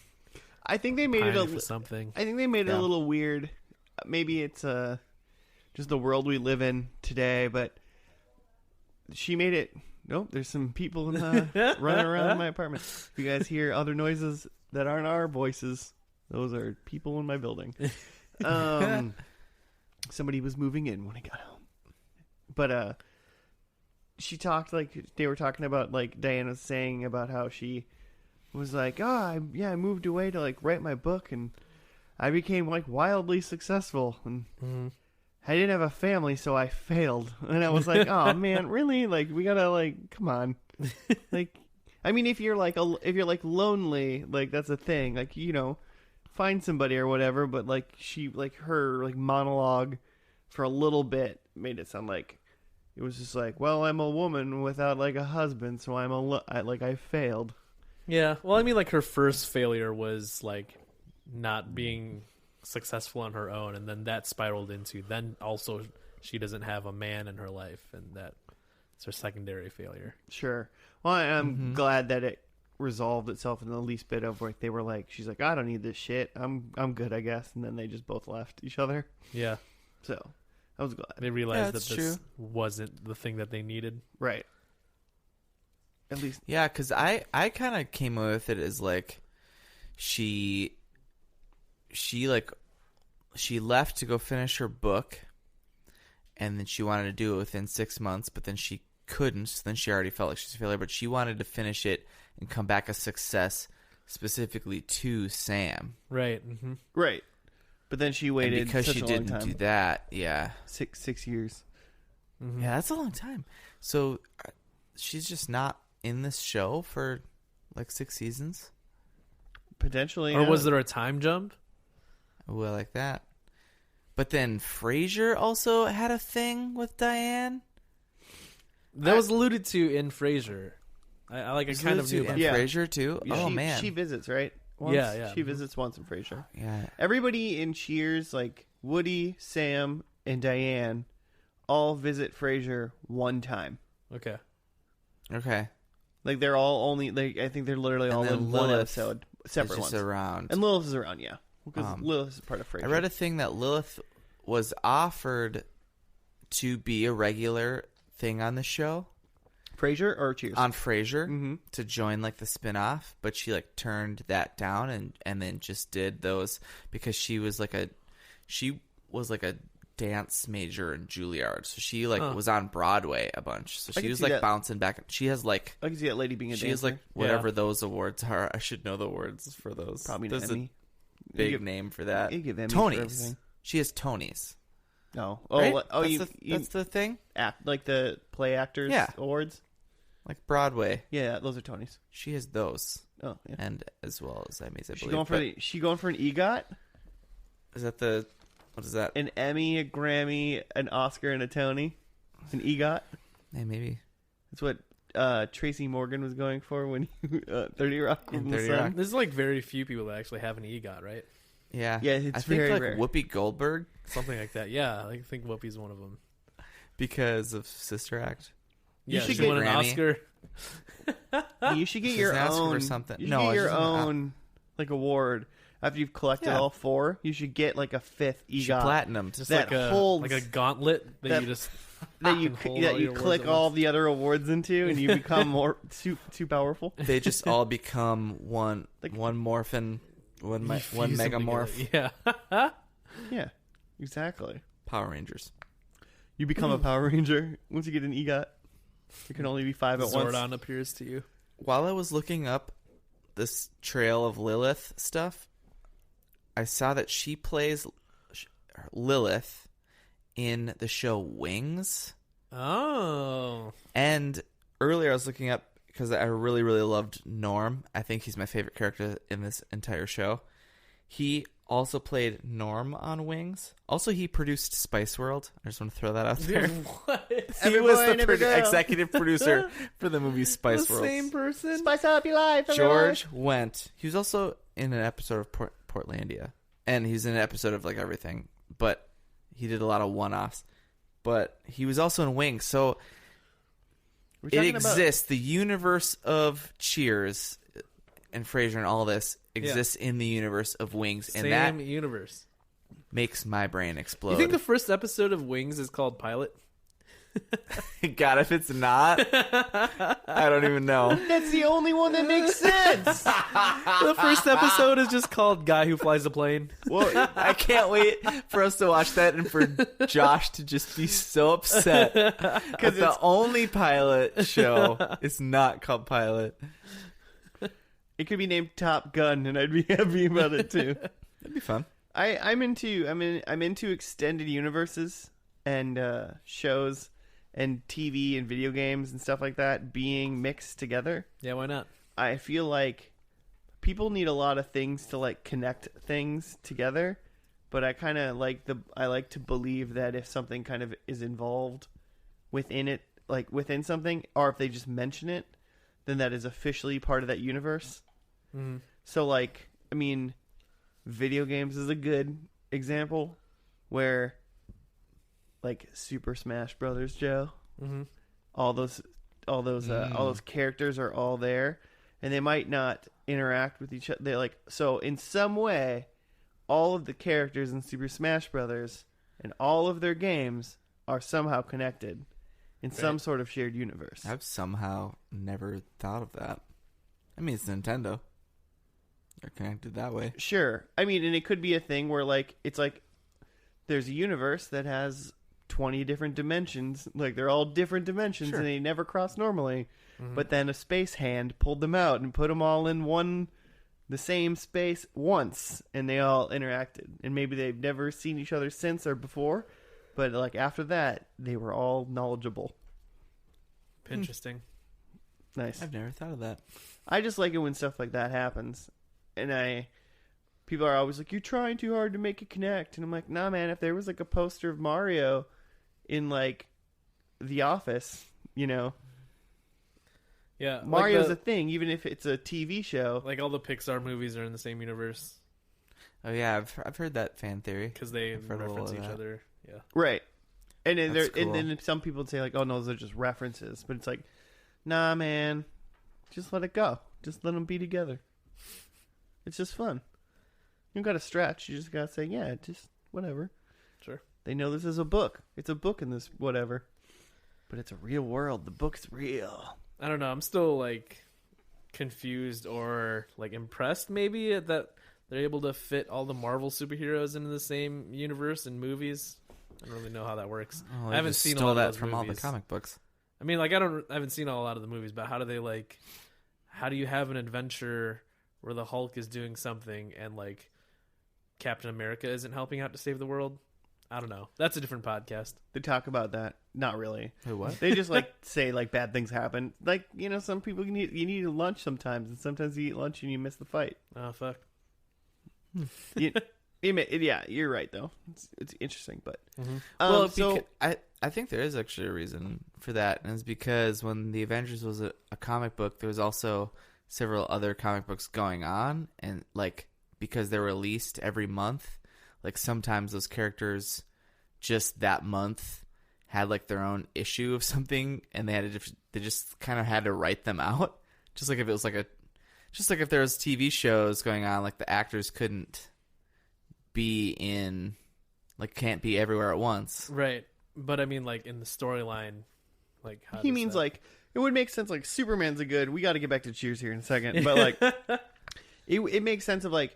I think they made it pining for something. I think they made it a little weird. Maybe it's just the world we live in today, but she made it. Nope, there's some people running around in my apartment. If you guys hear other noises that aren't our voices, those are people in my building. Somebody was moving in when I got home. But she talked like they were talking about, like Diana was saying about how she was like, I moved away to like write my book, and I became like wildly successful, and I didn't have a family, so I failed. And I was like, oh man, really? Like, we gotta like, come on. Like, I mean, if you're like lonely, like that's a thing. Like, you know, find somebody or whatever. But like her monologue for a little bit made it sound like it was just like, well, I'm a woman without like a husband, so I failed. Yeah, well, I mean, like her first failure was like not being successful on her own, and then that spiraled into then also she doesn't have a man in her life, and that's her secondary failure. Sure. Well, I'm glad that it resolved itself in the least bit of where they were like, she's like, I don't need this shit, I'm good, I guess, and then they just both left each other. Yeah, so I was glad they realized that this true. wasn't the thing that they needed. Right. At least, yeah, because I kind of came with it as like she left to go finish her book, and then she wanted to do it within 6 months, but then she couldn't, so then she already felt like she's a failure, but she wanted to finish it and come back a success, specifically to Sam. Right. right. But then she waited, and because such she a long didn't time. do that, yeah. Six years. Yeah, that's a long time. So she's just not in this show for like 6 seasons? Potentially. Or was there a time jump? Oh, I like that. But then Frasier also had a thing with Diane. That was alluded to in Frasier. I like. I kind of knew about in Yeah. Frasier too. Oh man, She visits, right? Once. Yeah. She visits once in Frasier. yeah. Everybody in Cheers, like Woody, Sam, and Diane, all visit Frasier one time. Okay. Okay. Like they're all only. Like I think they're literally And all then in one Lilith episode, It's separate just ones. around. And Lilith is around, yeah, because Lilith is part of Frasier. I read a thing that Lilith was offered to be a regular thing on the show. Frasier or Cheers? On Frasier to join like the spin-off, but she like turned that down and then just did those because she was like a dance major in Juilliard, so she like was on Broadway a bunch, so she was like bouncing back. She has like I can see that lady being a dancer. she has like whatever those awards are. I should know the words for those. Probably There's an Emmy. a big name for that. You give Emmys for Tonys. everything. She has Tonys. No. Right? Oh, That's the thing. act like the Play Actors Awards. Like Broadway. Yeah, those are Tonys. She has those. Oh, yeah. And as well as Emmys, I She believe. going for an EGOT, Is that the... What is that? an Emmy, a Grammy, an Oscar, and a Tony. An EGOT. Hey, maybe. That's what Tracy Morgan was going for when 30 Rock was in the 30 Sun. Rock. There's like very few people that actually have an EGOT, right? Yeah. Yeah, it's I think very like rare. Whoopi Goldberg Something like that. Yeah, I think Whoopi's one of them. because of Sister Act. Yeah, should she get won an Grammy. Oscar. You should get She's your asking own. for something. You should No, get your she's not. own like award after you've collected Yeah. all 4. You should get like a 5th She EGOT platinum. Just That holds- like a gauntlet that that- you just that you can hold that all you your click awards at all once. the other awards into, and you become more too powerful. They just all become one Like- one morphin, one You fuse them megamorph. together. Yeah. Yeah, exactly. Power Rangers. You become a Power Ranger once you get an EGOT. There can only be 5 at once. Zordon appears to you. While I was looking up this trail of Lilith stuff, I saw that she plays Lilith in the show Wings. Oh. And earlier I was looking up because I really, really loved Norm. I think he's my favorite character in this entire show. He also played Norm on Wings. Also, he produced Spice World. I just want to throw that out there. What? He was the executive producer for the movie Spice The World. same person? Spice up your life. George Wendt. He was also in an episode of Portlandia. And he's in an episode of like everything. But he did a lot of one-offs. But he was also in Wings. So it exists. The universe of Cheers and Frasier and all this exists in the universe of Wings. And Same that universe. makes my brain explode. You think the first episode of Wings is called Pilot? God, if it's not, I don't even know. That's the only one that makes sense. The first episode is just called Guy Who Flies a Plane. Well, I can't wait for us to watch that and for Josh to just be so upset because the only pilot show is not called Pilot. It could be named Top Gun, and I'd be happy about it too. That'd be fun. I'm into extended universes and shows and TV and video games and stuff like that being mixed together. Yeah, why not? I feel like people need a lot of things to like connect things together, but I kind of like to believe that if something kind of is involved within it, like within something, or if they just mention it, then that is officially part of that universe. Mm-hmm. So, like, I mean, video games is a good example where, like, Super Smash Brothers, Joe, all those characters are all there, and they might not interact with each other. They like so in some way, all of the characters in Super Smash Brothers and all of their games are somehow connected in some sort of shared universe. I've somehow never thought of that. I mean, it's Nintendo. They're connected that way. Sure. I mean, and it could be a thing where, like, it's like there's a universe that has 20 different dimensions. Like, they're all different dimensions, and they never cross normally. Mm-hmm. But then a space hand pulled them out and put them all in the same space once, and they all interacted. And maybe they've never seen each other since or before, but, like, after that, they were all knowledgeable. Interesting. Nice. I've never thought of that. I just like it when stuff like that happens. And people are always like, you're trying too hard to make it connect. And I'm like, nah, man, if there was like a poster of Mario in like The Office, you know. Yeah. Mario's a thing, even if it's a TV show. Like all the Pixar movies are in the same universe. Oh, yeah, I've heard that fan theory. Because they reference each other. Yeah. Right. And then, That's cool. and then some people say like, oh, no, those are just references. But it's like, nah, man, just let it go. Just let them be together. It's just fun. You don't got to stretch. You just got to say, yeah, just whatever. Sure. They know this is a book. It's a book in this whatever. But it's a real world. The book's real. I don't know. I'm still, like, confused or, like, impressed, maybe, that they're able to fit all the Marvel superheroes into the same universe in movies. I don't really know how that works. Oh, I haven't seen all a lot of that those from movies. all the comic books. I mean, like, I haven't seen a lot of the movies, but how do they, like, how do you have an adventure where the Hulk is doing something and, like, Captain America isn't helping out to save the world? I don't know. That's a different podcast. They talk about that. Not really. Wait, what? They just, like, say, like, bad things happen. Like, you know, some people, you need lunch sometimes, and sometimes you eat lunch and you miss the fight. Oh, fuck. Yeah, you're right, though. It's interesting, but... Mm-hmm. Well, I think there is actually a reason for that, and it's because when the Avengers was a comic book, there was also several other comic books going on, and like because they're released every month, like sometimes those characters just that month had like their own issue of something, and they just kind of had to write them out, just like if it was like if there was TV shows going on, like the actors couldn't be in, like can't be everywhere at once, Right. But I mean, like, in the storyline, like, how he does means, that... like, it would make sense, like, Superman's a good... We got to get back to Cheers here in a second. But, like, it makes sense of, like,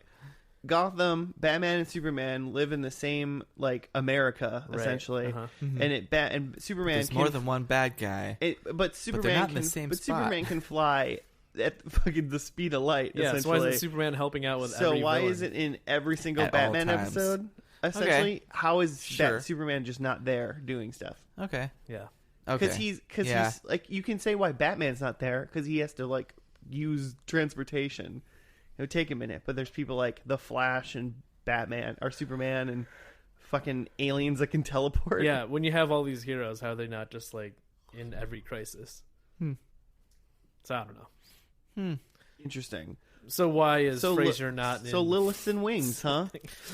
Gotham, Batman, and Superman live in the same, like, America, Right. essentially. Uh-huh. Mm-hmm. And Superman There's more than one bad guy. But Superman not in the same spot. Superman can fly at fucking the speed of light, Yeah, so essentially. why isn't Superman helping out with So every why villain? is it in every single At all Batman times. episode? Essentially, how is Sure. Superman just not there doing stuff? Okay. Yeah. Because Okay. he's like, you can say why Batman's not there because he has to like use transportation It would take a minute, but there's people like the Flash and Batman or Superman and fucking aliens that can teleport. Yeah, when you have all these heroes, how are they not just like in every crisis? So I don't know. Interesting. So why is So Frasier not in... So Lilith and Wings, huh?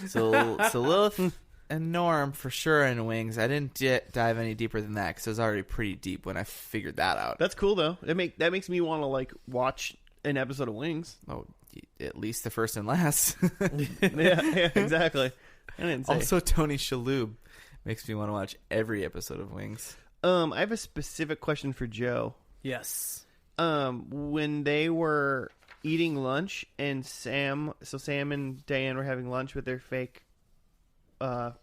So Lilith and Norm for sure in Wings. I didn't dive any deeper than that because it was already pretty deep when I figured that out. That's cool though. That makes me want to like watch an episode of Wings. Oh, at least the first and last. yeah, exactly. I didn't say. Also, Tony Shalhoub makes me want to watch every episode of Wings. I have a specific question for Joe. Yes. When they were eating lunch and Sam and Diane were having lunch with their fake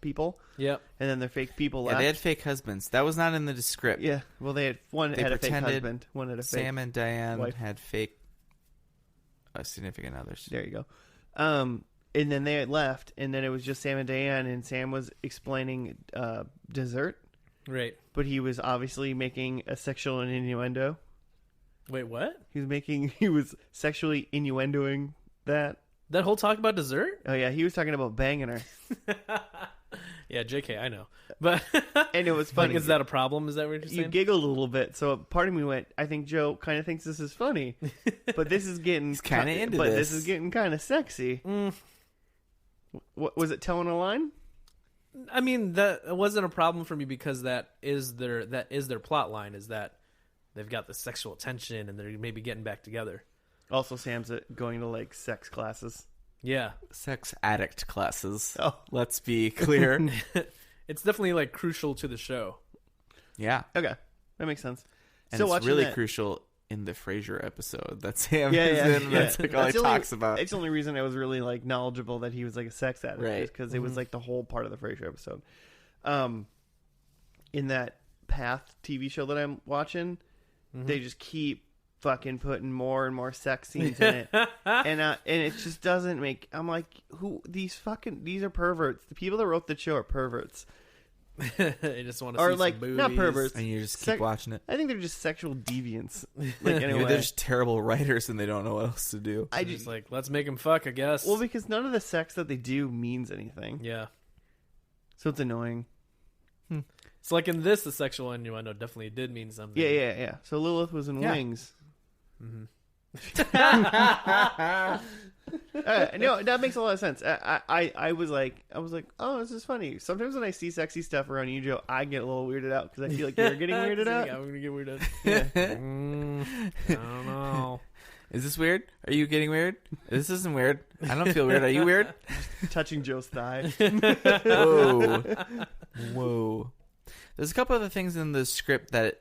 people. Yep. And then their fake people Yeah, left. they had fake husbands. That was not in the script. Yeah. Well, they had They had a fake pretended husband. One had a fake. Sam and Diane wife. had fake significant others. There you go. And then they had left, and then it was just Sam and Diane, and Sam was explaining dessert, Right. but he was obviously making a sexual innuendo. Wait, what? He was sexually innuendoing that. That whole talk about dessert? Oh yeah, he was talking about banging her, Yeah, JK, I know. But and it was funny. like, is that a problem? Is that what you're You saying? giggled a little bit, so part of me went, I think Joe kind of thinks this is funny, but this is getting He's kinda into but this. this is getting kind of sexy. What was it? Telling a line? I mean, that wasn't a problem for me because that is their plot line, is that they've got the sexual tension and they're maybe getting back together. Also, Sam's going to like sex classes. Yeah. Sex addict classes. Oh. Let's be clear. It's definitely like crucial to the show. Yeah. Okay, that makes sense. And So it's watching really that- crucial in the Frasier episode that Sam Yeah, is yeah, in. yeah. That's like all he the only- talks about. It's the only reason I was really like knowledgeable that he was like a sex addict, Right. Because it was like the whole part of the Frasier episode. In that Path TV show that I'm watching, they just keep fucking putting more and more sex scenes in it, and it just doesn't make. I'm like, these are perverts. The people that wrote the show are perverts, They just want to or see like some boobies. not perverts. And you just keep Sec- watching it. I think they're just sexual deviants. Like Maybe anyway, they're just terrible writers and they don't know what else to do. I Just just like, let's make them fuck, I guess. well because none of the sex that they do means anything, Yeah. so it's annoying. So like in this, the sexual innuendo definitely did mean something. Yeah. So Lilith was in Yeah. Wings. Mhm. No, that makes a lot of sense. I was like, oh, this is funny. Sometimes when I see sexy stuff around you, Joe, I get a little weirded out because I feel like you're getting weirded Yeah, out. I'm gonna get weirded out. Yeah. I don't know. Is this weird? Are you getting weird? This isn't weird. I don't feel weird. Are you weird? Touching Joe's thigh. Whoa. Whoa. There's a couple other things in the script that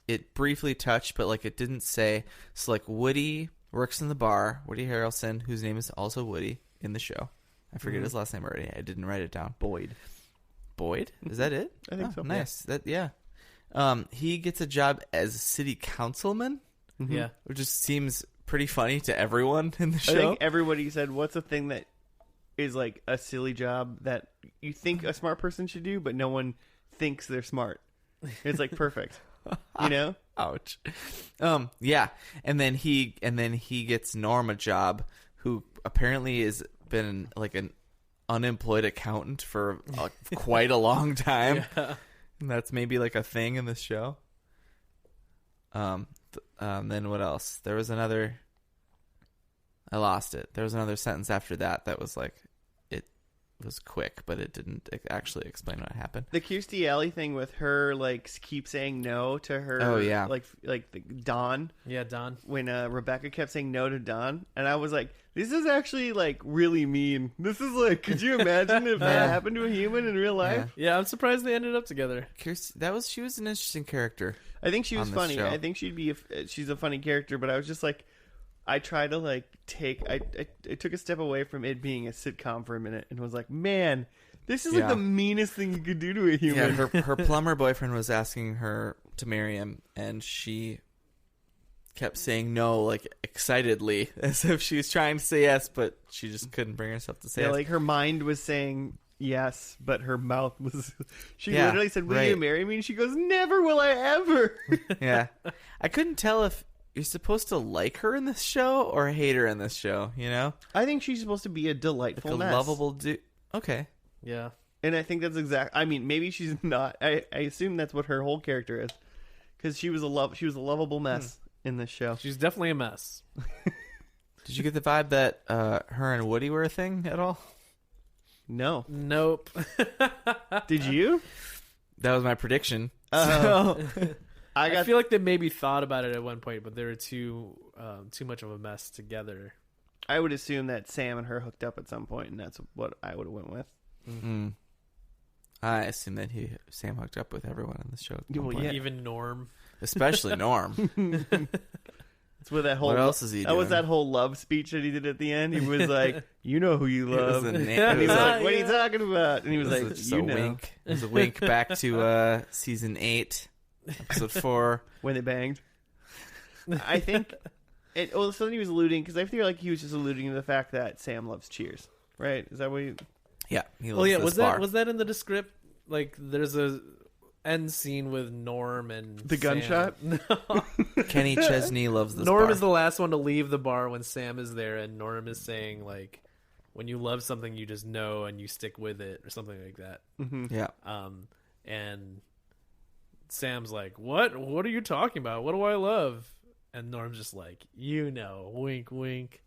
it briefly touched, but like it didn't say. So like Woody works in the bar. Woody Harrelson, whose name is also Woody in the show. I forget his last name already. I didn't write it down. Boyd. Boyd? Is that it? I think so. Nice. Yeah. He gets a job as a city councilman, Mm-hmm. Yeah. which just seems pretty funny to everyone in the I show. think everybody said, what's a thing that is like a silly job that you think a smart person should do, but no one thinks they're smart? It's like perfect. You know? Ouch. Yeah. And then he gets Norm a job, who apparently has been like an unemployed accountant for quite a long time. Yeah. And that's maybe like a thing in this show. Then what else? There was another. I lost it. There was another sentence after that was like, it was quick, but it didn't actually explain what happened. The Kirstie Alley thing with her, like, keep saying no to her. Oh, yeah. Like Dawn. Yeah, Don. When Rebecca kept saying no to Dawn. And I was like, this is actually, like, really mean. This is like, could you imagine if that happened to a human in real life? Yeah, I'm surprised they ended up together. She was an interesting character. I think she was On this funny. show. I think she's a funny character, but I was just like, I tried to like I took a step away from it being a sitcom for a minute and was like, man, this is like Yeah. the meanest thing you could do to a human. Yeah, her plumber boyfriend was asking her to marry him, and she kept saying no, like excitedly, as if she was trying to say yes, but she just couldn't bring herself to say Yeah, yes. like her mind was saying yes, but her mouth was. She Yeah, literally said, "Will right. you marry me?" And she goes, "Never will I ever." Yeah, I couldn't tell if you're supposed to like her in this show or hate her in this show, you know? I think she's supposed to be a delightful Like a mess. lovable dude. Okay. Yeah. And I think that's I mean, maybe she's not. I assume that's what her whole character is, because she was a lovable mess in this show. She's definitely a mess. Did you get the vibe that her and Woody were a thing at all? No, Nope. did you? That was my prediction. So, I feel like they maybe thought about it at one point, but they were too much of a mess together. I would assume that Sam and her hooked up at some point, and that's what I would have went with. Mm. I assume that Sam hooked up with everyone on the show. At one Well, point. yeah. Even Norm. Especially Norm. That's what that whole. What else is he That doing? was that whole love speech that he did at the end. He was like, "You know who you love," It was a and he was like, "What are you Yeah. talking about?" And he was It like, just "You a know." wink. It was a wink back to season 8, episode 4. When they banged. I think. Something he was alluding, because I feel like he was just alluding to the fact that Sam loves Cheers, right? Is that what? Yeah, he loves Well, yeah. this Was bar. that in the script? Like, there's a end scene with Norm and The Sam. gunshot? No. Kenny Chesney loves this Norm bar. is the last one to leave the bar when Sam is there, and Norm is saying like, "When you love something, you just know and you stick with it," or something like that. Mm-hmm. Yeah. And Sam's like, "What? What are you talking about? What do I love?" And Norm's just like, "You know, wink, wink."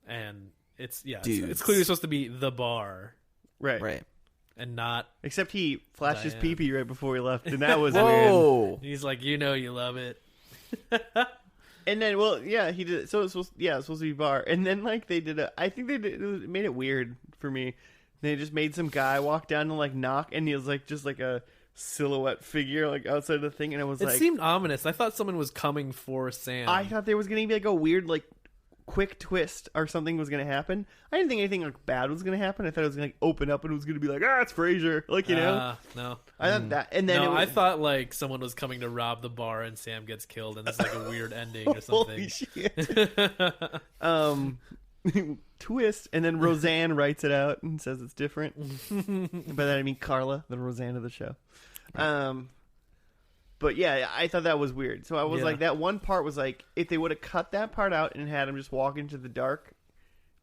And it's Dudes. clearly supposed to be the bar Right. Right. and not. Except he flashed his Diane. pee-pee right before he left, and that was weird. Whoa. He's like, "You know, you love it." And then, well, yeah, he did. So it's supposed to be bar. And then, like, they did I think it made it weird for me. They just made some guy walk down and like knock, and he was like just like a silhouette figure like outside the thing, and I was It like, seemed ominous. I thought someone was coming for Sam. I thought there was gonna be like a weird like quick twist or something was gonna happen. I didn't think anything like bad was gonna happen. I thought it was gonna like open up and it was gonna be like, it's Frasier, like, you know. No. I thought that, and then No, it was, I thought like someone was coming to rob the bar and Sam gets killed, and it's like a weird ending or something. holy shit. Twist, and then Roseanne writes it out and says it's different. By that I mean Carla, the Roseanne of the show. But yeah, I thought that was weird. So I was Yeah. like, that one part was like, if they would have cut that part out and had him just walk into the dark,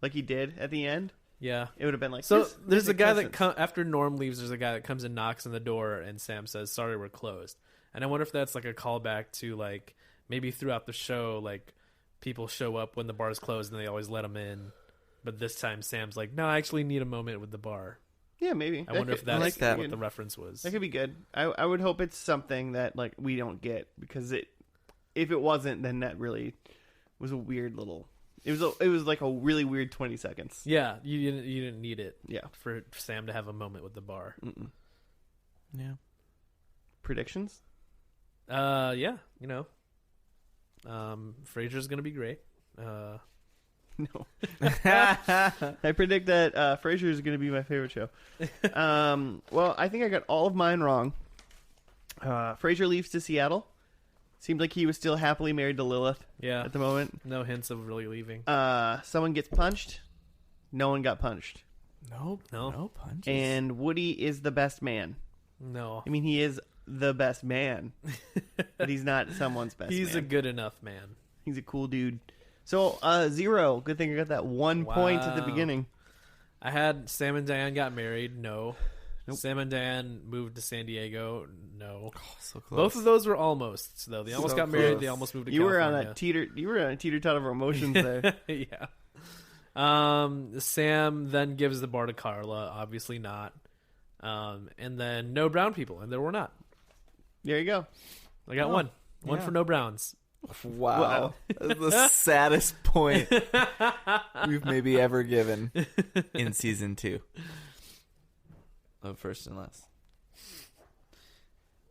like he did at the end, Yeah. it would have been like. So this there's a makes guy no that sense. after Norm leaves, there's a guy that comes and knocks on the door, and Sam says, "Sorry, we're closed." And I wonder if that's like a callback to like maybe throughout the show, like people show up when the bar's closed and they always let them in, but this time Sam's like, "No, I actually need a moment with the bar." Yeah, maybe. I wonder if that's like that. what the reference was. That could be good. I would hope it's something that like we don't get, because if it wasn't, then that really was a weird little. It was like a really weird 20 seconds. Yeah, you didn't need it. Yeah. For Sam to have a moment with the bar. Mm-mm. Yeah. Predictions? Yeah, you know, Frasier's gonna be great. No. I predict that Frasier is going to be my favorite show. Well, I think I got all of mine wrong. Frasier leaves to Seattle. Seemed like he was still happily married to Lilith Yeah, at the moment. no hints of really leaving. Someone gets punched. No one got punched. Nope. No. No punches. And Woody is the best man. No, I mean, he is the best man, but he's not someone's best he's man. a good enough man. He's a cool dude. So, 0. Good thing I got that 1 point at the Wow. beginning. I had Sam and Diane got married. No. Nope. Sam and Diane moved to San Diego. No. Oh, so close. Both of those were almost though. They almost So got married. close. They almost moved to You were on California. a teeter-totter of emotions there. Yeah. Sam then gives the bar to Carla. Obviously not. And then no brown people, and there were not. There you go. I got Oh, one yeah. for no browns. Wow. That's the saddest point we've maybe ever given in season 2 of First and Last.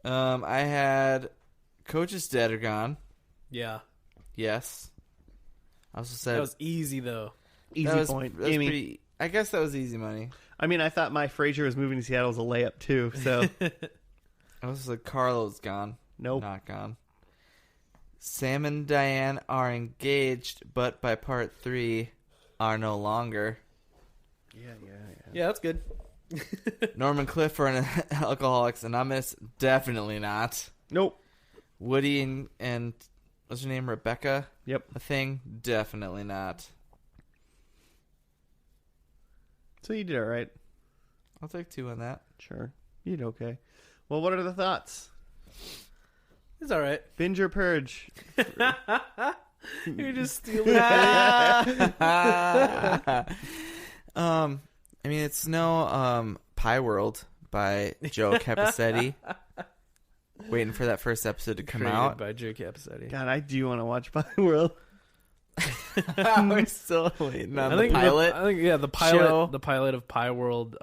I had Coach is dead or gone. Yeah, Yes. I also said that was easy though. Easy that was, point. that was Amy. pretty, I guess that was easy money. I mean, I thought my Frasier was moving to Seattle was a layup too. So I also said Carlo's gone. nope. Not gone. Sam and Diane are engaged, but by part 3 are no longer. Yeah, that's good. Norman Cliff are an Alcoholics Anonymous. Definitely not. Nope. Woody and what's her name, Rebecca? Yep. A thing? Definitely not. So you did all right. I'll take 2 on that. Sure. You did okay. Well, what are the thoughts? It's all right. Binge or purge? You're just stealing. I mean, it's no Pie World by Joe Capusetti. Waiting for that first episode to come Created out. by Joe Capusetti. God, I do want to watch Pie World. We're still waiting on the pilot. I think the pilot. show. The pilot of Pie World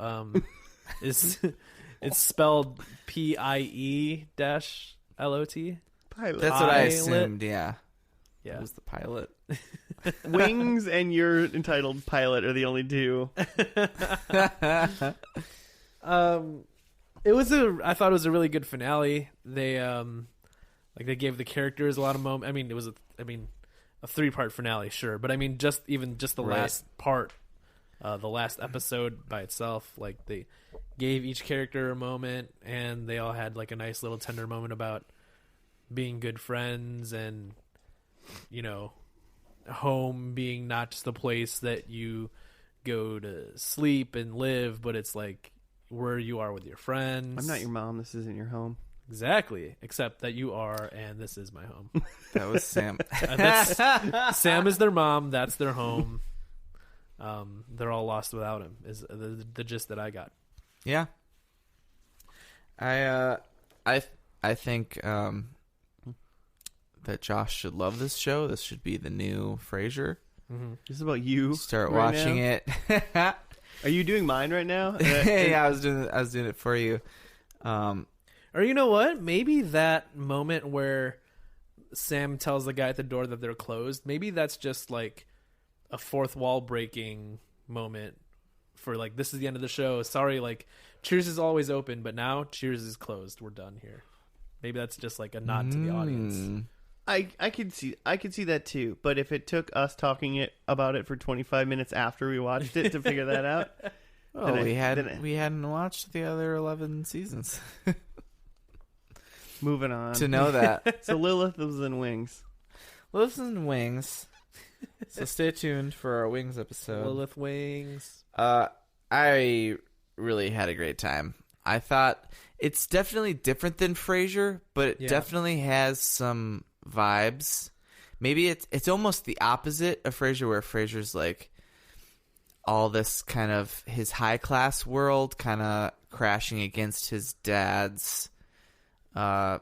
is it's spelled PIE-LOT. Pilot. That's what I Pilot. assumed. Yeah, Yeah. it was the pilot. Wings and your entitled pilot are the only two. I thought it was a really good finale. They they gave the characters a lot of moment. I mean, it was a 3-part finale, sure, but I mean just the Right. last part, the last episode by itself, like they gave each character a moment, and they all had like a nice little tender moment about being good friends, and home being not just a place that you go to sleep and live, but it's like where you are with your friends. I'm not your mom. This isn't your home. Exactly, except that you are, and this is my home. That was Sam. Sam is their mom. That's their home. They're all lost without him. Is the gist that I got. Yeah. I think that Josh should love this show. This should be the new Frasier. Mm-hmm. This is about you. Start right watching now? it. Are you doing mine right now? Yeah, I was doing it for you. Or you know what? Maybe that moment where Sam tells the guy at the door that they're closed, maybe that's just like a fourth wall breaking moment for like, this is the end of the show. Sorry, like Cheers is always open, but now Cheers is closed. We're done here. Maybe that's just like a nod to the audience. I could see that too. But if it took us talking about it for 25 minutes after we watched it to figure that out, Oh, we hadn't watched the other 11 seasons moving on to know that. So Lilith was in Wings. Listen, Wings. So stay tuned for our Wings episode. Lilith Wings. I really had a great time. I thought it's definitely different than Frasier, but it definitely has some vibes. Maybe it's almost the opposite of Frasier, where Frasier's like all this kind of his high class world kind of crashing against his dad's blue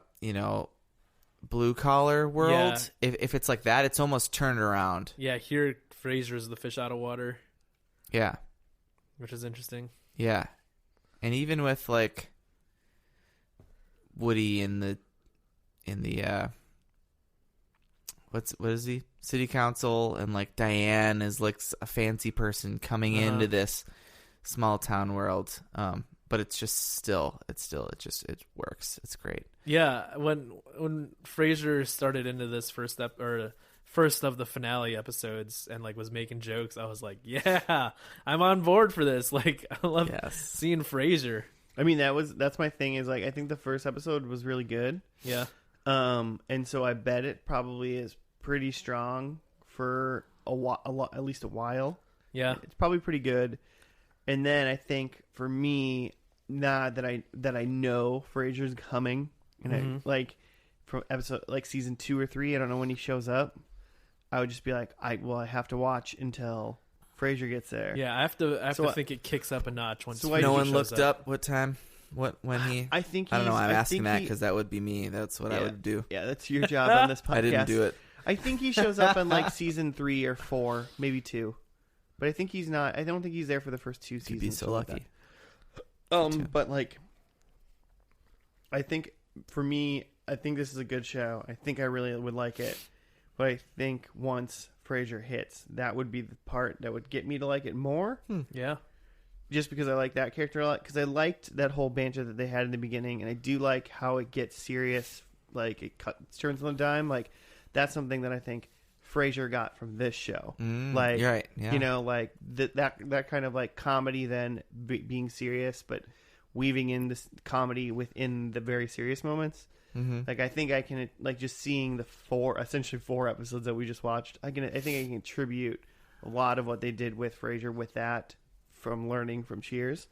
collar world. Yeah. If it's like that, it's almost turned around. Yeah, here Frasier is the fish out of water, Yeah. which is interesting. Yeah. And even with like Woody in the what is he? City council, and like Diane is like a fancy person coming into this small town world. But it's just it works. It's great. Yeah, when Frasier started into this first of the finale episodes and like was making jokes, I was like, yeah, I'm on board for this. Like, I love seeing Frasier. I mean, that's my thing, is like, I think the first episode was really good. Yeah. And so I bet it probably is pretty strong for at least a while. Yeah. It's probably pretty good. And then I think for me, that I know Frasier's coming, and I like from episode like season 2 or 3, I don't know when he shows up, I would just be like, I have to watch until Frasier gets there. Yeah, I have to think it kicks up a notch once. So Frasier no one shows looked up what time, when he. I think I don't know. I'm I asking think that because that would be me. That's what I would do. Yeah, that's your job on this podcast. I didn't do it. I think he shows up in like season 3 or 4, maybe 2, but I think he's not. I don't think he's there for the first 2 seasons. You'd be so lucky. But like, I think for me, I think this is a good show. I think I really would like it. But I think once Frasier hits, that would be the part that would get me to like it more. Yeah. Just because I like that character a lot. Because I liked that whole banter that they had in the beginning. And I do like how it gets serious. Like, it turns on a dime. Like, that's something that I think Frasier got from this show. Like, you're right. Yeah. Like that kind of like comedy, then being serious, but weaving in this comedy within the very serious moments. Mm-hmm. Like I think I can like just seeing the essentially four episodes that we just watched. I think I can attribute a lot of what they did with Frasier with that from learning from Cheers.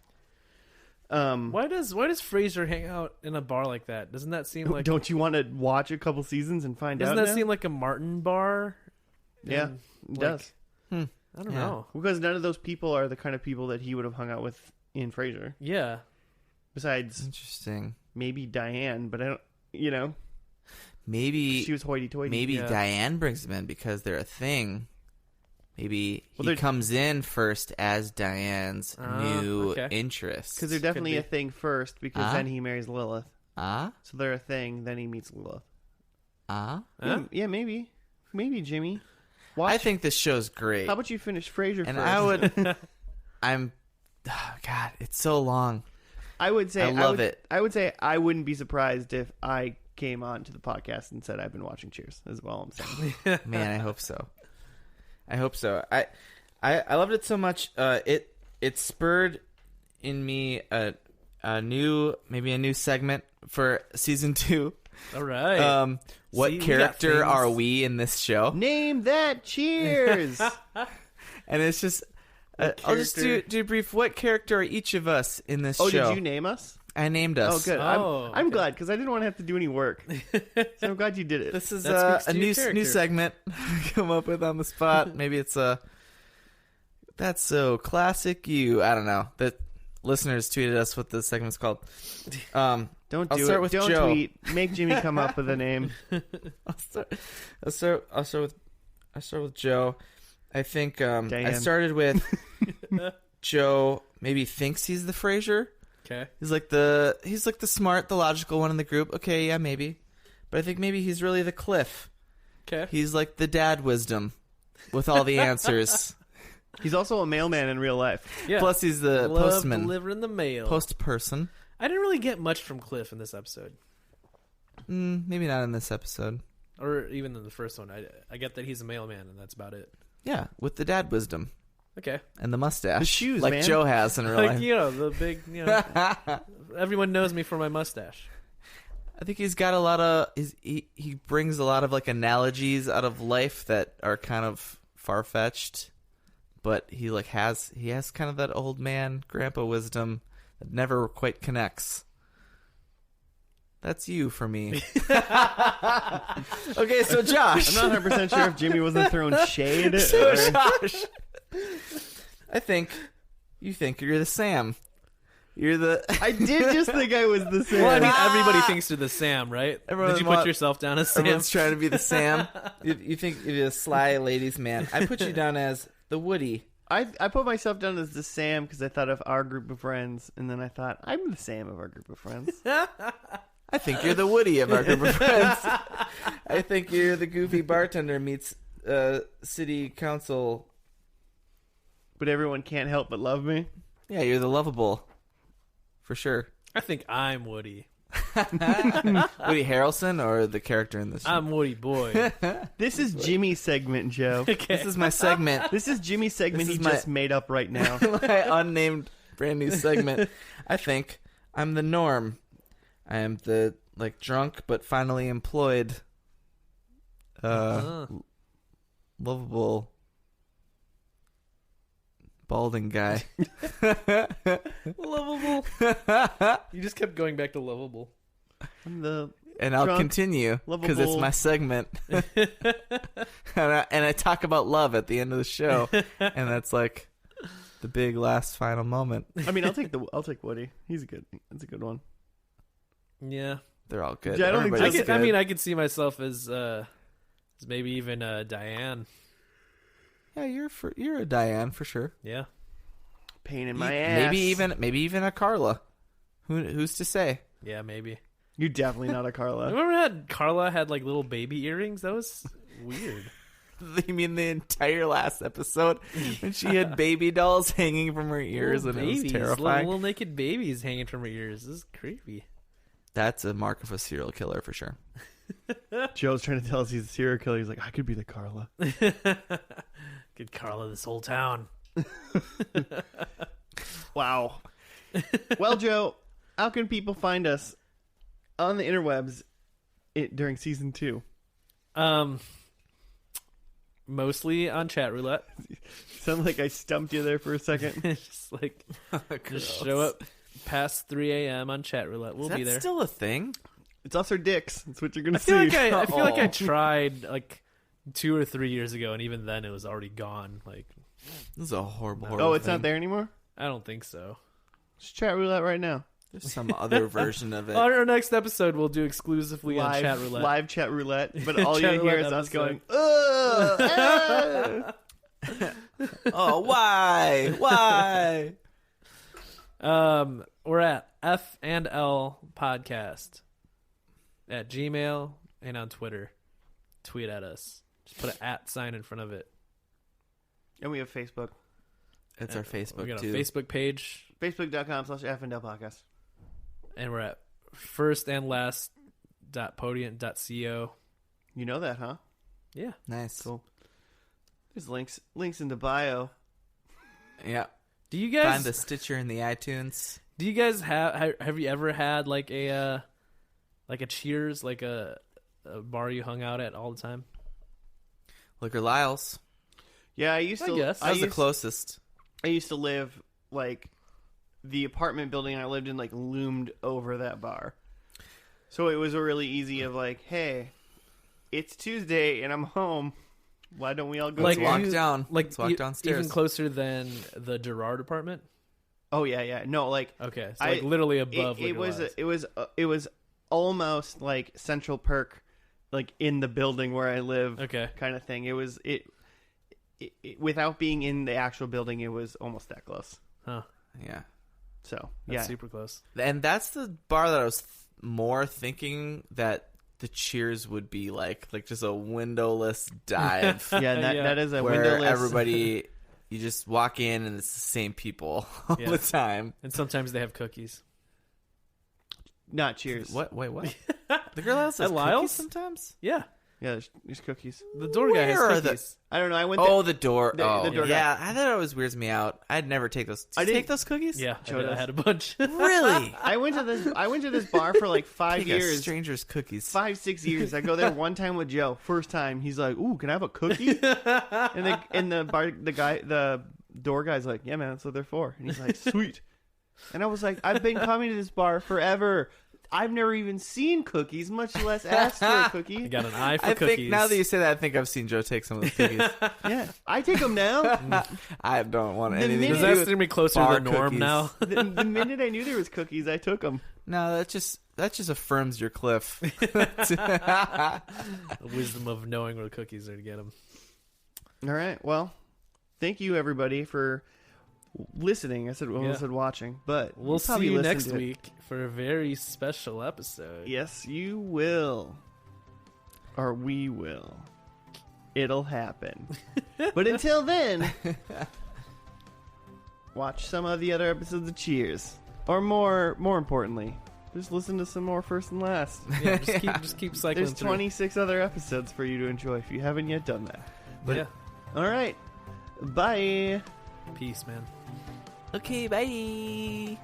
Why does Frasier hang out in a bar like that? Doesn't that seem like? Don't you want to watch a couple seasons and find out? Doesn't that now? seem like a Martin bar? Yeah, And, it does. I don't know. Because none of those people are the kind of people that he would have hung out with in Frasier. Yeah. Besides, Interesting. maybe Diane, but I don't. Maybe She was hoity-toity. Maybe Yeah. Diane brings them in because they're a thing. Maybe he they're- comes in first as Diane's new okay. interest. Because they're definitely be. a thing first, because then he marries Lilith. Ah? So they're a thing, then he meets Lilith. Ah? Huh? Yeah, maybe. Maybe, Jimmy. Watch. I think this show's great. How about you finish Frasier and first? I would... God, it's so long. I would say... I love it. I would say I wouldn't be surprised if I came on to the podcast and said I've been watching Cheers, is all I'm saying. Man, I hope so. I hope so. I loved it so much. It spurred in me a new segment for season 2. All right. What See, we got character things. are we in this show? Name that Cheers! And it's just I'll just do a brief. What character are each of us in this show? Did you name us? I named us. Oh, good. Oh, I'm okay. glad, because I didn't want to have to do any work. So I'm glad you did it. This is That speaks a to your new character. segment come up with on the spot. Maybe it's that's so classic you. I don't know. The listeners tweeted us what the segment's called. Don't I'll do start it. with Don't Joe. tweet. Make Jimmy come up with a name. I'll start with Joe. I think I Diane. started with Joe. Maybe thinks he's the Frasier. Okay. He's like the smart, the logical one in the group. Okay, yeah, maybe. But I think maybe he's really the Cliff. Okay. He's like the dad wisdom with all the answers. He's also a mailman in real life. Yeah. Plus he's the Love postman. delivering the mail. Post person. I didn't really get much from Cliff in this episode, Maybe not in this episode. or even in the first one. I get that he's a mailman, and that's about it. Yeah, with the dad wisdom Okay. and the mustache. The shoes, like man. Joe has in real Like, life. the big, everyone knows me for my mustache. I think he's got a lot of he brings a lot of like analogies out of life that are kind of far fetched, but he has kind of that old man grandpa wisdom that never quite connects. That's you for me. Okay, so Josh. I'm not 100% sure if Jimmy wasn't throwing shade. So or... Josh. I think you think you're the Sam. You're the. I did just think I was the same. Well, I mean, everybody thinks you're the Sam, right? Everyone Did you want- put yourself down as Sam? Everyone's trying to be the Sam. You think you're a sly ladies man. I put you down as the Woody. I put myself down as the Sam because I thought of our group of friends, and then I thought, I'm the Sam of our group of friends. I think you're the Woody of our group of friends. I think you're the goofy bartender meets city council. But everyone can't help but love me. Yeah, you're the lovable. For sure. I think I'm Woody. Woody Harrelson or the character in this show? I'm Woody Boy. This is Jimmy's segment, Joe. This is my segment. This is Jimmy's segment This he is my- just made up right now. My unnamed brand new segment. I think I'm the norm. I am the drunk but finally employed lovable balding guy. Lovable. You just kept going back to lovable. I'm the And I'll Drunk, continue because it's lovable. my segment. and I talk about love at the end of the show, and that's like the big last final moment. I mean, I'll take Woody. He's that's a good one. Yeah. They're all good. Yeah, I don't think Everybody's so. I good. could see myself as maybe even Diane. Yeah, you're a Diane for sure. Yeah. Pain in my ass. Maybe even a Carla. Who's to say? Yeah, maybe. You're definitely not a Carla. Remember Carla had like little baby earrings? That was weird. You mean the entire last episode when she had baby dolls hanging from her ears Little and it was babies, terrifying? Little naked babies hanging from her ears. This is creepy. That's a mark of a serial killer for sure. Joe's trying to tell us he's a serial killer. He's like, I could be the Carla. Good Carla, this whole town. Wow. Well, Joe, how can people find us on the interwebs during season 2? Mostly on chat roulette. Sound like I stumped you there for a second. Just like just show up past 3 a.m. on chat roulette. We'll Is that be there. still a thing? It's us or dicks. That's what you're gonna I feel see. like I feel like I tried like 2 or 3 years ago, and even then it was already gone. Like, This is a horrible Oh, it's thing. not there anymore. I don't think so. Just chat roulette right now. There's some other version of it. On our next episode, we'll do exclusively on chat roulette. Live chat roulette, but all you Chat hear roulette is us episode. going, ugh, Oh, why? Why? We're at F and L Podcast at Gmail and on Twitter. Tweet at us. Just put an @ sign in front of it. And we have Facebook. It's our Facebook, We got a too. Facebook page, Facebook.com/FNL podcast. and we're at firstandlast.podium.co. You know that, huh? Yeah. Nice. Cool. There's links in the bio. Yeah. Do you guys Find the Stitcher in the iTunes. Do you guys have you ever had like a Cheers, like a bar you hung out at all the time? Liquor Lyles. Yeah, I used to. guess. That was the closest. I used to live like the apartment building I lived in like loomed over that bar, so it was a really easy of like, hey, it's Tuesday and I'm home. Why don't we all go? Like, here? Walk down. Like Let's walk downstairs. even closer than the Gerard apartment. Oh yeah. No, like Okay, so like literally above. it Liquor was Lyles. it was almost like Central Perk, like in the building where I live, Okay. kind of thing. It was it without being in the actual building, it was almost that close. Huh. Yeah. So That's yeah, super close. And that's the bar that I was more thinking that the Cheers would be like just a windowless dive. yeah, and Yeah. that is a where windowless. everybody, you just walk in and it's the same people all Yeah. the time. And sometimes they have cookies. Not Cheers. What? Wait, what? The girl has At Lyles? cookies sometimes? Yeah, Yeah, there's cookies. the door guy has Where are cookies. I don't know. I went there. Oh, the door. The oh, door yeah. I thought it always weirds me out. I'd never take those. I Did you didn't- take those cookies? Yeah, Joe I does. had a bunch. Really? I went to this bar for like 5 Take a years. stranger's cookies. 5-6 years. I go there one time with Joe. First time, he's like, "Ooh, can I have a cookie?" and the door guy's like, "Yeah, man, that's what they're for." And he's like, "Sweet." And I was like, "I've been coming to this bar forever. I've never even seen cookies, much less asked for a I cookie." got an eye for I cookies. think now that you say that, I think I've seen Joe take some of those cookies. Yeah, I take them now. I don't want The anything minute- Does to that do with seem to be closer bar to the norm cookies. now? The minute I knew there was cookies, I took them. No, that just affirms your cliff. The wisdom of knowing where the cookies are to get them. All right. Well, thank you everybody for listening. I said Yeah. watching, but We'll you see probably you listened next to it. week for a very special episode. Yes, you will. Or we will. It'll happen. But until then, watch some of the other episodes of Cheers. Or more importantly, just listen to some more First and Last. Yeah, just keep cycling There's through. 26 other episodes for you to enjoy if you haven't yet done that. But Yeah. all right. Bye. Peace, man. Okay, bye.